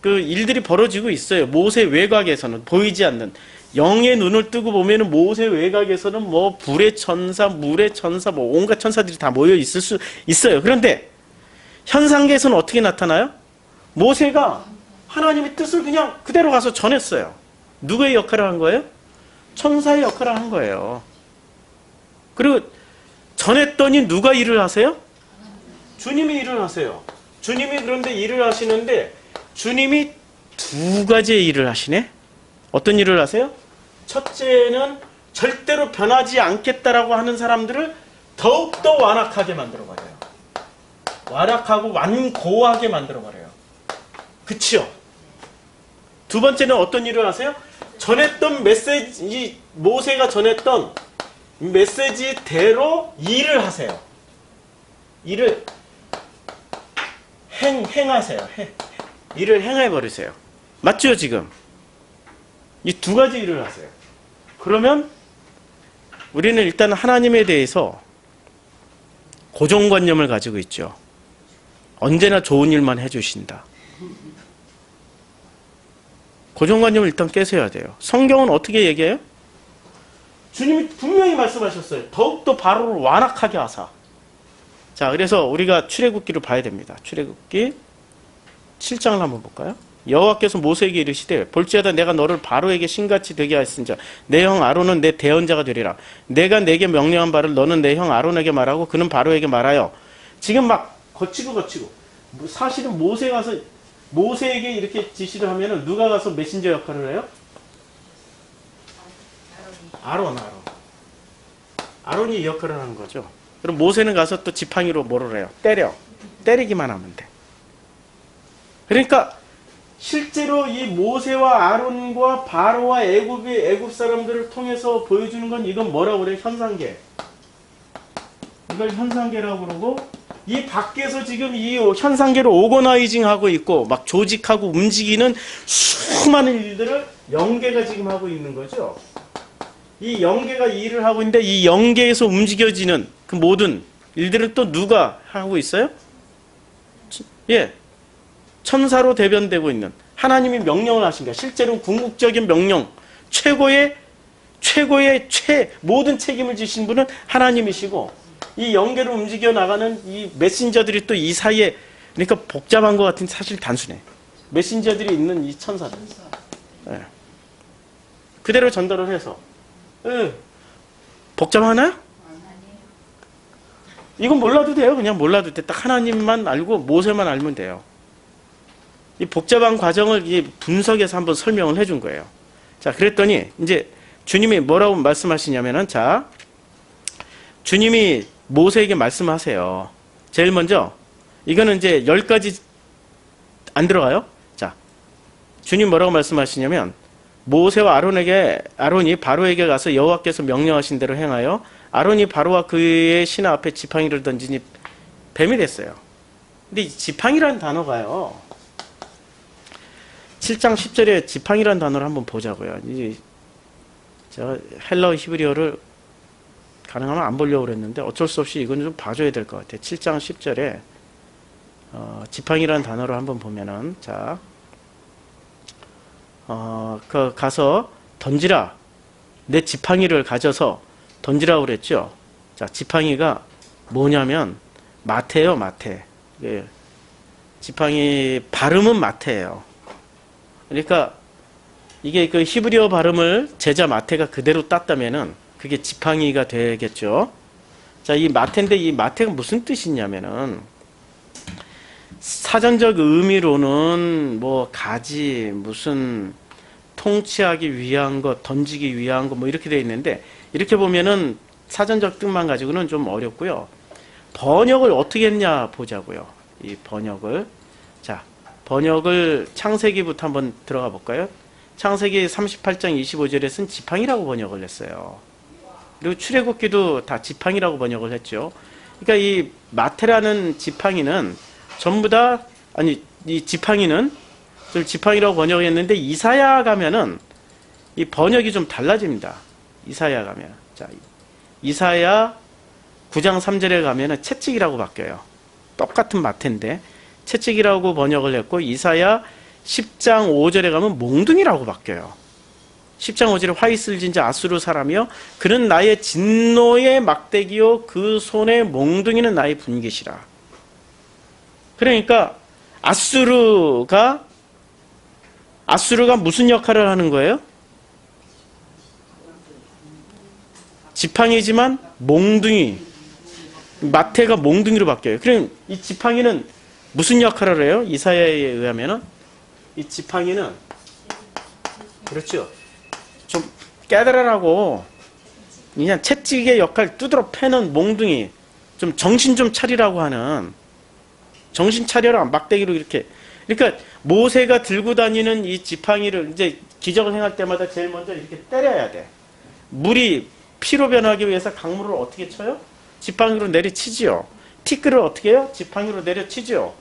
그 일들이 벌어지고 있어요. 모세 외곽에서는 보이지 않는 영의 눈을 뜨고 보면은 모세 외곽에서는 뭐 불의 천사, 물의 천사, 뭐 온갖 천사들이 다 모여 있을 수 있어요. 그런데 현상계에서는 어떻게 나타나요? 모세가 하나님의 뜻을 그냥 그대로 가서 전했어요. 누구의 역할을 한 거예요? 천사의 역할을 한 거예요. 그리고 전했더니 누가 일을 하세요? 주님이 일을 하세요. 주님이 그런데 일을 하시는데 주님이 두 가지의 일을 하시네. 어떤 일을 하세요? 첫째는 절대로 변하지 않겠다라고 하는 사람들을 더욱더 완악하게 만들어버려요. 완악하고 완고하게 만들어버려요. 그치요? 두 번째는 어떤 일을 하세요? 전했던 메시지, 모세가 전했던 메시지대로 일을 하세요. 일을 행하세요. 일을 행해버리세요. 맞죠, 지금? 이 두 가지 일을 하세요. 그러면 우리는 일단 하나님에 대해서 고정관념을 가지고 있죠. 언제나 좋은 일만 해주신다. 고정관념을 일단 깨세야 돼요. 성경은 어떻게 얘기해요? 주님이 분명히 말씀하셨어요. 더욱더 바로를 완악하게 하사. 자, 그래서 우리가 출애굽기를 봐야 됩니다. 출애굽기 7장을 한번 볼까요? 여호와께서 모세에게 이르시되 볼지어다 내가 너를 바로에게 신같이 되게 하였은즉 내 형 아론은 내 대언자가 되리라. 내가 내게 명령한 바를 너는 내 형 아론에게 말하고 그는 바로에게 말하여. 지금 막 거치고 사실은 모세에게 이렇게 지시를 하면은 누가 가서 메신저 역할을 해요? 아론이 이 역할을 하는 거죠. 그럼 모세는 가서 또 지팡이로 뭐를 해요? 때리기만 하면 돼. 그러니까 실제로 이 모세와 아론과 바로와 애굽 사람들을 통해서 보여주는 건 이건 뭐라고 그래요? 현상계. 이걸 현상계라고 그러고 이 밖에서 지금 이 현상계를 오거나이징 하고 있고 막 조직하고 움직이는 수많은 일들을 영계가 지금 하고 있는 거죠. 이 영계가 일을 하고 있는데 이 영계에서 움직여지는 그 모든 일들은 또 누가 하고 있어요? 예. 천사로 대변되고 있는 하나님이 명령을 하신 거야. 실제로는 궁극적인 명령, 모든 책임을 지신 분은 하나님이시고 이 영계로 움직여 나가는 이 메신저들이 또 이 사이에 그러니까 복잡한 것 같은 사실 단순해. 메신저들이 있는 이 천사들. 네. 그대로 전달을 해서 복잡하나요? 이건 몰라도 돼요. 그냥 몰라도 돼. 딱 하나님만 알고 모세만 알면 돼요. 이 복잡한 과정을 분석해서 한번 설명을 해준 거예요. 자, 그랬더니 이제 주님이 뭐라고 말씀하시냐면은 자, 주님이 모세에게 말씀하세요. 제일 먼저 이거는 이제 10가지 안 들어가요. 자, 주님 뭐라고 말씀하시냐면 모세와 아론이 바로에게 가서 여호와께서 명령하신 대로 행하여 아론이 바로와 그의 신하 앞에 지팡이를 던지니 뱀이 됐어요. 근데 이 지팡이라는 단어가요. 7장 10절에 지팡이라는 단어를 한번 보자고요. 제가 헬러 히브리어를 가능하면 안 보려고 그랬는데 어쩔 수 없이 이건 좀 봐줘야 될 것 같아요. 7장 10절에 지팡이라는 단어를 한번 보면은 자, 가서 던지라. 내 지팡이를 가져서 던지라고 그랬죠. 자, 지팡이가 뭐냐면 마태예요, 마태. 예. 지팡이 발음은 마태예요. 그러니까 이게 그 히브리어 발음을 제자 마태가 그대로 땄다면은 그게 지팡이가 되겠죠. 자, 이 마태인데 이 마태가 무슨 뜻이냐면은 사전적 의미로는 뭐 가지 무슨 통치하기 위한 것, 던지기 위한 것 뭐 이렇게 되어 있는데 이렇게 보면은 사전적 뜻만 가지고는 좀 어렵고요. 번역을 어떻게 했냐 보자고요. 이 번역을. 자, 번역을 창세기부터 한번 들어가 볼까요? 창세기 38장 25절에 쓴 지팡이라고 번역을 했어요. 그리고 출애굽기도 다 지팡이라고 번역을 했죠. 그러니까 이 마태라는 지팡이는 전부 다 이 지팡이는 지팡이라고 번역했는데 이사야 가면은 이 번역이 좀 달라집니다. 이사야 가면. 자, 이사야 9장 3절에 가면은 채찍이라고 바뀌어요. 똑같은 마태인데 채찍이라고 번역을 했고 이사야 10장 5절에 가면 몽둥이라고 바뀌어요. 10장 5절에 화 있을 진자 아수르 사람이요 그는 나의 진노의 막대기요 그 손의 몽둥이는 나의 분깃이라. 그러니까 아수르가 무슨 역할을 하는 거예요? 지팡이지만 몽둥이. 마태가 몽둥이로 바뀌어요. 그럼 이 지팡이는 무슨 역할을 해요? 이사야에 의하면은 이 지팡이는 그렇죠. 좀 깨달으라고 그냥 채찍의 역할 두드러 패는 몽둥이, 좀 정신 좀 차리라고 하는, 정신 차려라 막대기로 이렇게. 그러니까 모세가 들고 다니는 이 지팡이를 이제 기적을 행할 때마다 제일 먼저 이렇게 때려야 돼. 물이 피로 변하기 위해서 강물을 어떻게 쳐요? 지팡이로 내려치지요. 티끌을 어떻게 해요? 지팡이로 내려치지요.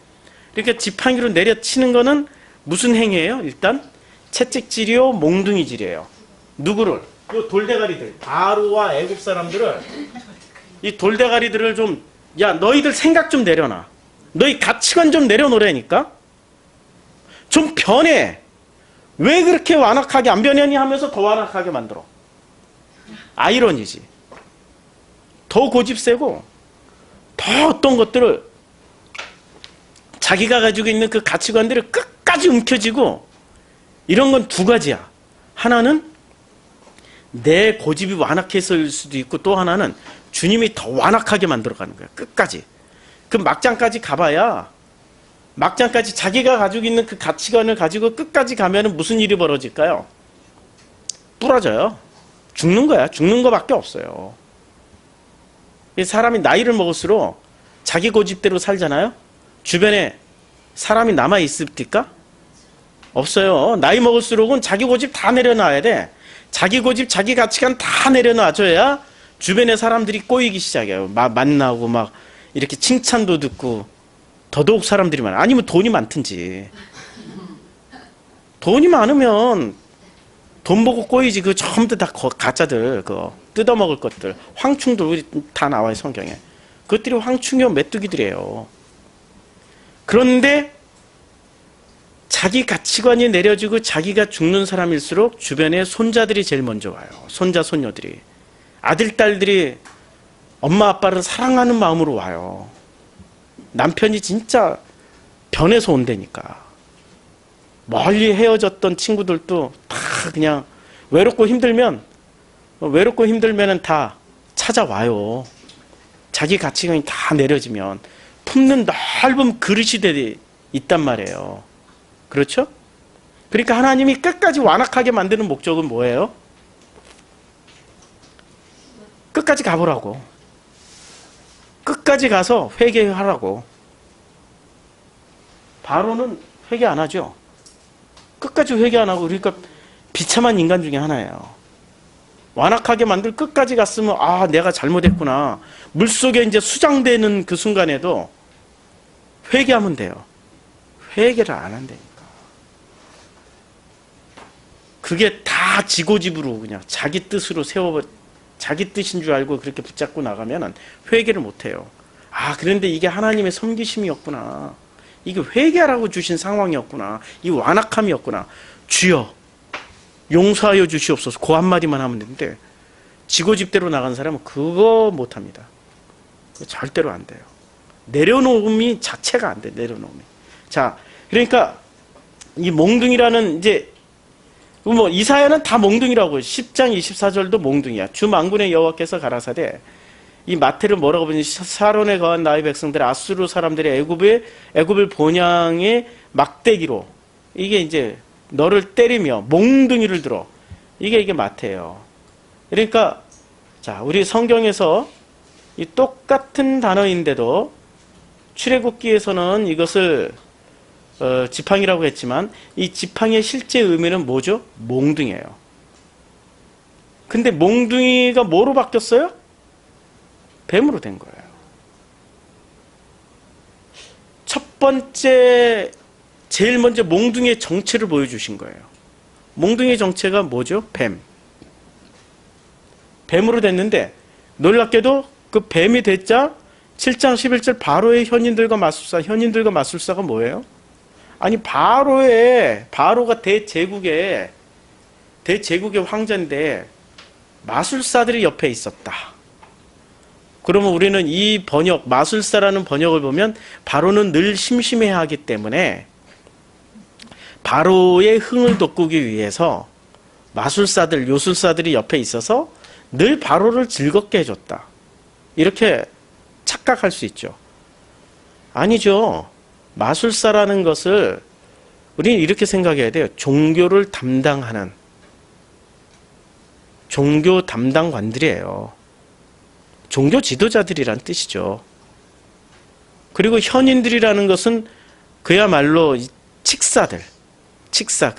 그러니까 지팡이로 내려치는 거는 무슨 행위예요? 일단 채찍질이요, 몽둥이질이에요. 누구를? 이 돌대가리들, 바로와 애굽 사람들을, 이 돌대가리들을 좀, 야 너희들 생각 좀 내려놔. 너희 가치관 좀 내려놓으라니까. 좀 변해. 왜 그렇게 완악하게 안 변하니 하면서 더 완악하게 만들어. 아이러니지. 더 고집세고 더 어떤 것들을 자기가 가지고 있는 그 가치관들을 끝까지 움켜쥐고, 이런 건 두 가지야. 하나는 내 고집이 완악해서일 수도 있고, 또 하나는 주님이 더 완악하게 만들어가는 거야. 끝까지. 그 막장까지 가봐야, 막장까지 자기가 가지고 있는 그 가치관을 가지고 끝까지 가면은 무슨 일이 벌어질까요? 부러져요. 죽는 거야. 죽는 거밖에 없어요. 사람이 나이를 먹을수록 자기 고집대로 살잖아요. 주변에 사람이 남아있습니까? 없어요. 나이 먹을수록은 자기 고집 다 내려놔야 돼. 자기 고집, 자기 가치관 다 내려놔줘야 주변에 사람들이 꼬이기 시작해요. 만나고 막 이렇게 칭찬도 듣고, 더더욱 사람들이 많아. 아니면 돈이 많든지. 돈이 많으면 돈 보고 꼬이지. 그 전부 다 가짜들, 그거 뜯어먹을 것들, 황충들 우리 다 나와요 성경에. 그것들이 황충이요 메뚜기들이에요. 그런데 자기 가치관이 내려지고 자기가 죽는 사람일수록 주변에 손자들이 제일 먼저 와요. 손자 손녀들이, 아들 딸들이 엄마 아빠를 사랑하는 마음으로 와요. 남편이 진짜 변해서 온다니까. 멀리 헤어졌던 친구들도 다 그냥 외롭고 힘들면은 다 찾아와요. 자기 가치관이 다 내려지면 품는 넓은 그릇이 있단 말이에요. 그렇죠? 그러니까 하나님이 끝까지 완악하게 만드는 목적은 뭐예요? 끝까지 가보라고. 끝까지 가서 회개하라고. 바로는 회개 안 하죠. 끝까지 회개 안 하고, 그러니까 비참한 인간 중에 하나예요. 완악하게 만들 끝까지 갔으면, 아 내가 잘못했구나. 물속에 이제 수장되는 그 순간에도 회개하면 돼요. 회개를 안 한다니까. 그게 다 지고집으로 그냥 자기 뜻으로 자기 뜻인 줄 알고 그렇게 붙잡고 나가면 회개를 못해요. 아 그런데 이게 하나님의 섬기심이었구나. 이게 회개하라고 주신 상황이었구나. 이 완악함이었구나. 주여 용서하여 주시옵소서. 그 한마디만 하면 되는데, 지고집대로 나간 사람은 그거 못합니다. 그거 절대로 안 돼요. 내려놓음이 자체가 안 돼. 내려놓음이. 자, 그러니까 이 몽둥이라는, 이제 뭐 이사야는 다 몽둥이라고. 10장 24절도 몽둥이야. 주 만군의 여호와께서 가라사대, 이 마태를 뭐라고 보니, 사론에 거한 나의 백성들 아수르 사람들이 애굽을 본향의 막대기로, 이게 이제 너를 때리며 몽둥이를 들어. 이게 마태예요. 그러니까 자, 우리 성경에서 이 똑같은 단어인데도 출애굽기에서는 이것을 지팡이라고 했지만, 이 지팡이의 실제 의미는 뭐죠? 몽둥이에요. 근데 몽둥이가 뭐로 바뀌었어요? 뱀으로 된 거예요. 첫 번째, 제일 먼저 몽둥이의 정체를 보여주신 거예요. 몽둥이의 정체가 뭐죠? 뱀. 뱀으로 됐는데, 놀랍게도 그 뱀이 됐자 7장 11절 바로의 현인들과 마술사가 뭐예요? 아니 바로가 대제국의 황제인데 마술사들이 옆에 있었다. 그러면 우리는 이 번역, 마술사라는 번역을 보면 바로는 늘 심심해하기 때문에 바로의 흥을 돋구기 위해서 마술사들, 요술사들이 옆에 있어서 늘 바로를 즐겁게 해줬다. 이렇게 착각할 수 있죠. 아니죠. 마술사라는 것을 우리는 이렇게 생각해야 돼요. 종교를 담당하는 종교 담당관들이에요. 종교 지도자들이란 뜻이죠. 그리고 현인들이라는 것은 그야말로 칙사들, 칙사,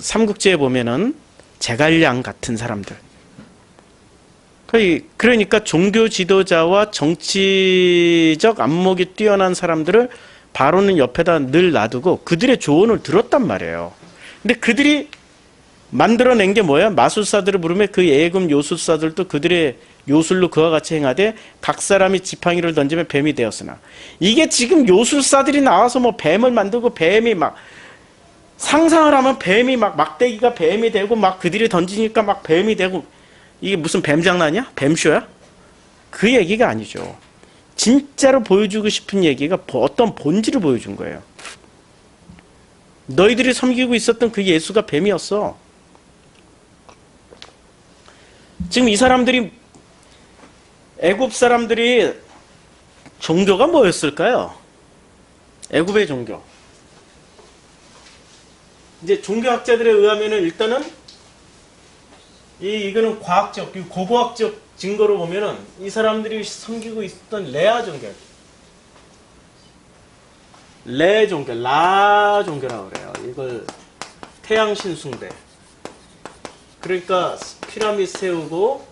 삼국지에 보면은 제갈량 같은 사람들. 그러니까 종교 지도자와 정치적 안목이 뛰어난 사람들을 바로는 옆에다 늘 놔두고 그들의 조언을 들었단 말이에요. 근데 그들이 만들어낸 게 뭐야? 마술사들을 부르면 그 예금 요술사들도 그들의 요술로 그와 같이 행하되 각 사람이 지팡이를 던지면 뱀이 되었으나, 이게 지금 요술사들이 나와서 뭐 뱀을 만들고 뱀이 막 상상을 하면 뱀이 막 막대기가 뱀이 되고 막 그들이 던지니까 막 뱀이 되고, 이게 무슨 뱀 장난이야? 뱀쇼야? 그 얘기가 아니죠. 진짜로 보여주고 싶은 얘기가 어떤 본질을 보여준 거예요. 너희들이 섬기고 있었던 그 예수가 뱀이었어. 지금 이 사람들이, 애굽 사람들이 종교가 뭐였을까요? 애굽의 종교. 이제 종교학자들에 의하면은 일단은 이거는 과학적, 고고학적 증거로 보면은 이 사람들이 섬기고 있었던 레아 종교, 레 종교, 라 종교라고 그래요. 이걸 태양신 숭배. 그러니까 피라미드 세우고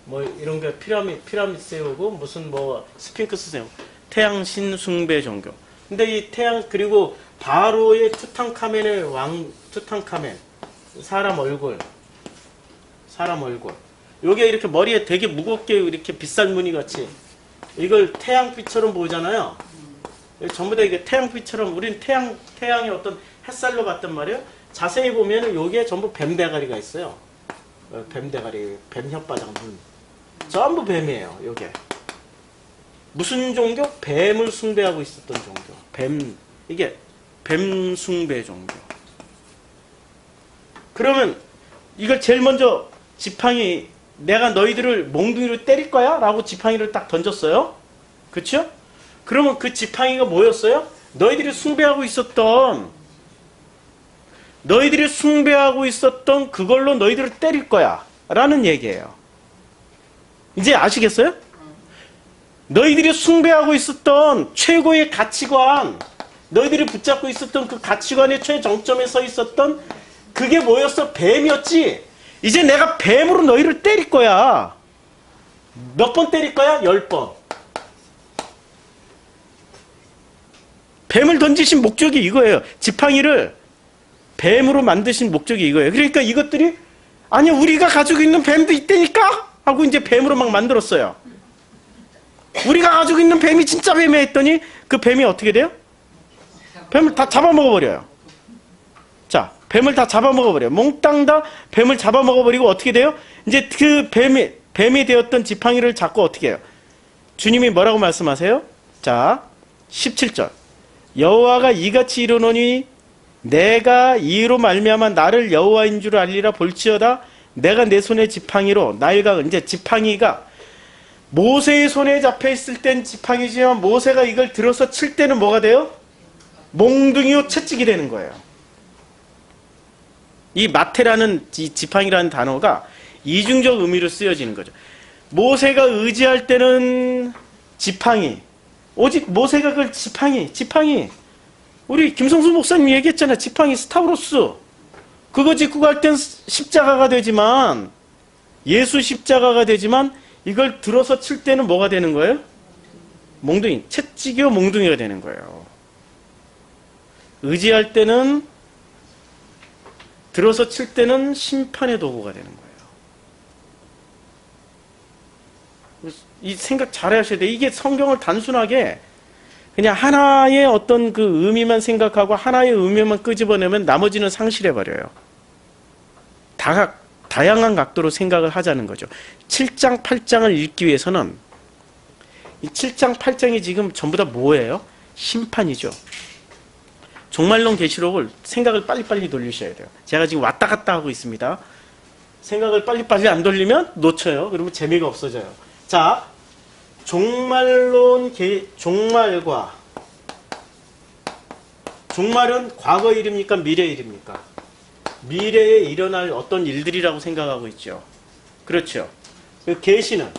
뭐 이런 게 피라미드 세우고 무슨 뭐 스핑크스 세우고 태양신 숭배 종교. 근데 이 그리고 바로의 투탕카멘의 왕, 투탕카멘, 사람 얼굴. 요게 이렇게 머리에 되게 무겁게 이렇게 빗살무늬 같이, 이걸 태양빛처럼 보잖아요. 전부 다 이게 태양빛처럼, 우린 태양의 어떤 햇살로 봤단 말이에요. 자세히 보면 요게 전부 뱀 대가리가 있어요. 뱀 대가리, 뱀 혓바닥, 눈. 전부 뱀이에요, 요게. 무슨 종교? 뱀을 숭배하고 있었던 종교. 이게 뱀 숭배 종교. 그러면 이걸 제일 먼저 지팡이, 내가 너희들을 몽둥이로 때릴 거야? 라고 지팡이를 딱 던졌어요. 그쵸? 그러면 그 지팡이가 뭐였어요? 너희들이 숭배하고 있었던 그걸로 너희들을 때릴 거야 라는 얘기예요. 이제 아시겠어요? 너희들이 숭배하고 있었던 최고의 가치관, 너희들이 붙잡고 있었던 그 가치관의 최정점에 서 있었던 그게 뭐였어? 뱀이었지. 이제 내가 뱀으로 너희를 때릴 거야. 몇 번 때릴 거야? 10번. 뱀을 던지신 목적이 이거예요. 지팡이를 뱀으로 만드신 목적이 이거예요. 그러니까 이것들이, 아니 우리가 가지고 있는 뱀도 있다니까? 하고 이제 뱀으로 막 만들었어요. 우리가 가지고 있는 뱀이 진짜 뱀이야 했더니 그 뱀이 어떻게 돼요? 뱀을 다 잡아먹어버려요. 자, 뱀을 다 잡아먹어버려요. 몽땅 다 뱀을 잡아먹어버리고 어떻게 돼요? 이제 그 뱀이 되었던 지팡이를 잡고 어떻게 해요? 주님이 뭐라고 말씀하세요? 자, 17절. 여호와가 이같이 이르노니 내가 이로 말미암아 나를 여호와인 줄 알리라. 볼지어다 내가 내 손에 지팡이로 나일각을, 이제 지팡이가 모세의 손에 잡혀 있을 땐 지팡이지만 모세가 이걸 들어서 칠 때는 뭐가 돼요? 몽둥이요 채찍이 되는 거예요. 이 마테라는, 이 지팡이라는 단어가 이중적 의미로 쓰여지는 거죠. 모세가 의지할 때는 지팡이, 오직 모세가 그걸 지팡이. 우리 김성수 목사님 얘기했잖아요. 지팡이, 스타브로스. 그거 짚고 갈 땐 십자가가 되지만, 예수 십자가가 되지만, 이걸 들어서 칠 때는 뭐가 되는 거예요? 몽둥이, 채찍이요 몽둥이가 되는 거예요. 의지할 때는, 들어서 칠 때는 심판의 도구가 되는 거예요. 이 생각 잘 하셔야 돼요. 이게 성경을 단순하게 그냥 하나의 어떤 그 의미만 생각하고 하나의 의미만 끄집어내면 나머지는 상실해버려요. 다양한 각도로 생각을 하자는 거죠. 7장, 8장을 읽기 위해서는 이 7장, 8장이 지금 전부 다 뭐예요? 심판이죠. 종말론 계시록을 생각을 빨리빨리 돌리셔야 돼요. 제가 지금 왔다 갔다 하고 있습니다. 생각을 빨리빨리 안 돌리면 놓쳐요. 그러면 재미가 없어져요. 자, 종말은 과거 일입니까? 미래 일입니까? 미래에 일어날 어떤 일들이라고 생각하고 있죠. 그렇죠. 계시는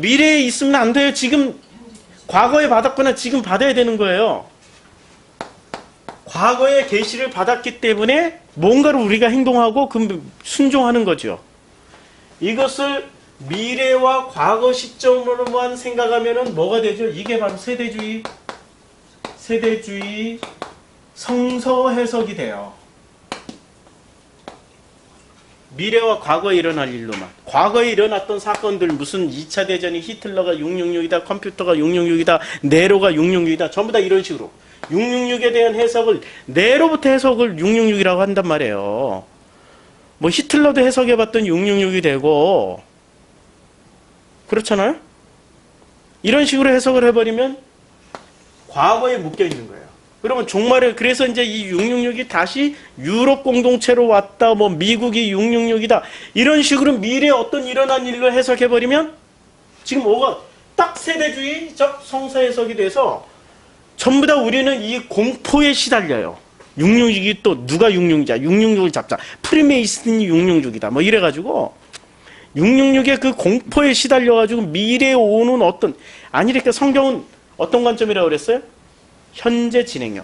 미래에 있으면 안 돼요. 지금 과거에 받았거나 지금 받아야 되는 거예요. 과거에 계시를 받았기 때문에 뭔가를 우리가 행동하고 순종하는 거죠. 이것을 미래와 과거 시점으로만 생각하면은 뭐가 되죠? 이게 바로 세대주의 성서 해석이 돼요. 미래와 과거에 일어날 일로만. 과거에 일어났던 사건들, 무슨 2차 대전이 히틀러가 666이다, 컴퓨터가 666이다, 네로가 666이다, 전부 다 이런 식으로 666에 대한 해석을, 네로부터 해석을 666이라고 한단 말이에요. 뭐 히틀러도 해석해봤던 666이 되고, 그렇잖아요? 이런 식으로 해석을 해버리면 과거에 묶여있는 거예요. 그러면 종말에, 그래서 이제 이 666이 다시 유럽 공동체로 왔다, 뭐 미국이 666이다, 이런 식으로 미래에 어떤 일어난 일로 해석해버리면 지금 뭐가 딱 세대주의적 성서 해석이 돼서 전부 다 우리는 이 공포에 시달려요. 666이 또 누가 666이자, 666을 잡자, 프리메이슨이 666이다, 뭐 이래가지고 666의 그 공포에 시달려가지고 미래에 오는 어떤, 아니니까 성경은 어떤 관점이라고 그랬어요? 현재 진행형.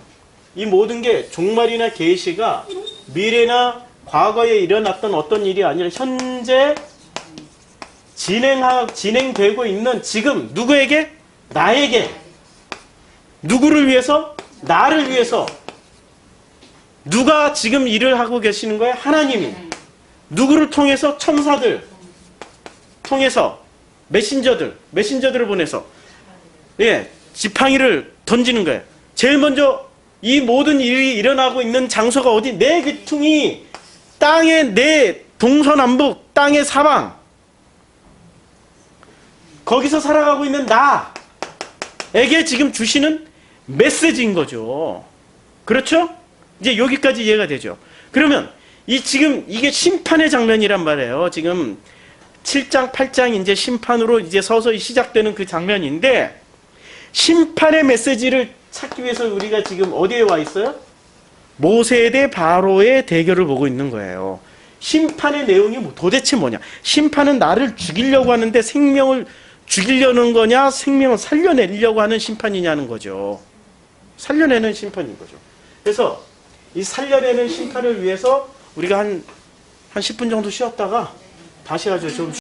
이 모든 게 종말이나 계시가 미래나 과거에 일어났던 어떤 일이 아니라 현재 진행되고 있는 지금 누구에게? 나에게. 누구를 위해서? 나를 위해서. 누가 지금 일을 하고 계시는 거예요? 하나님이. 누구를 통해서? 천사들 통해서, 메신저들을 보내서, 예, 지팡이를 던지는 거예요. 제일 먼저 이 모든 일이 일어나고 있는 장소가 어디? 내 귀퉁이, 땅의 내 동서남북, 땅의 사방, 거기서 살아가고 있는 나에게 지금 주시는 메시지인 거죠. 그렇죠? 이제 여기까지 이해가 되죠. 그러면 지금 이게 심판의 장면이란 말이에요. 지금 7장, 8장 이제 심판으로 이제 서서히 시작되는 그 장면인데, 심판의 메시지를 찾기 위해서 우리가 지금 어디에 와 있어요? 모세 대 바로의 대결을 보고 있는 거예요. 심판의 내용이 도대체 뭐냐? 심판은 나를 죽이려고 하는데 생명을 죽이려는 거냐, 생명을 살려내려고 하는 심판이냐는 거죠. 살려내는 심판인 거죠. 그래서 이 살려내는 심판을 위해서 우리가 한 10분 정도 쉬었다가 다시 가죠. 좀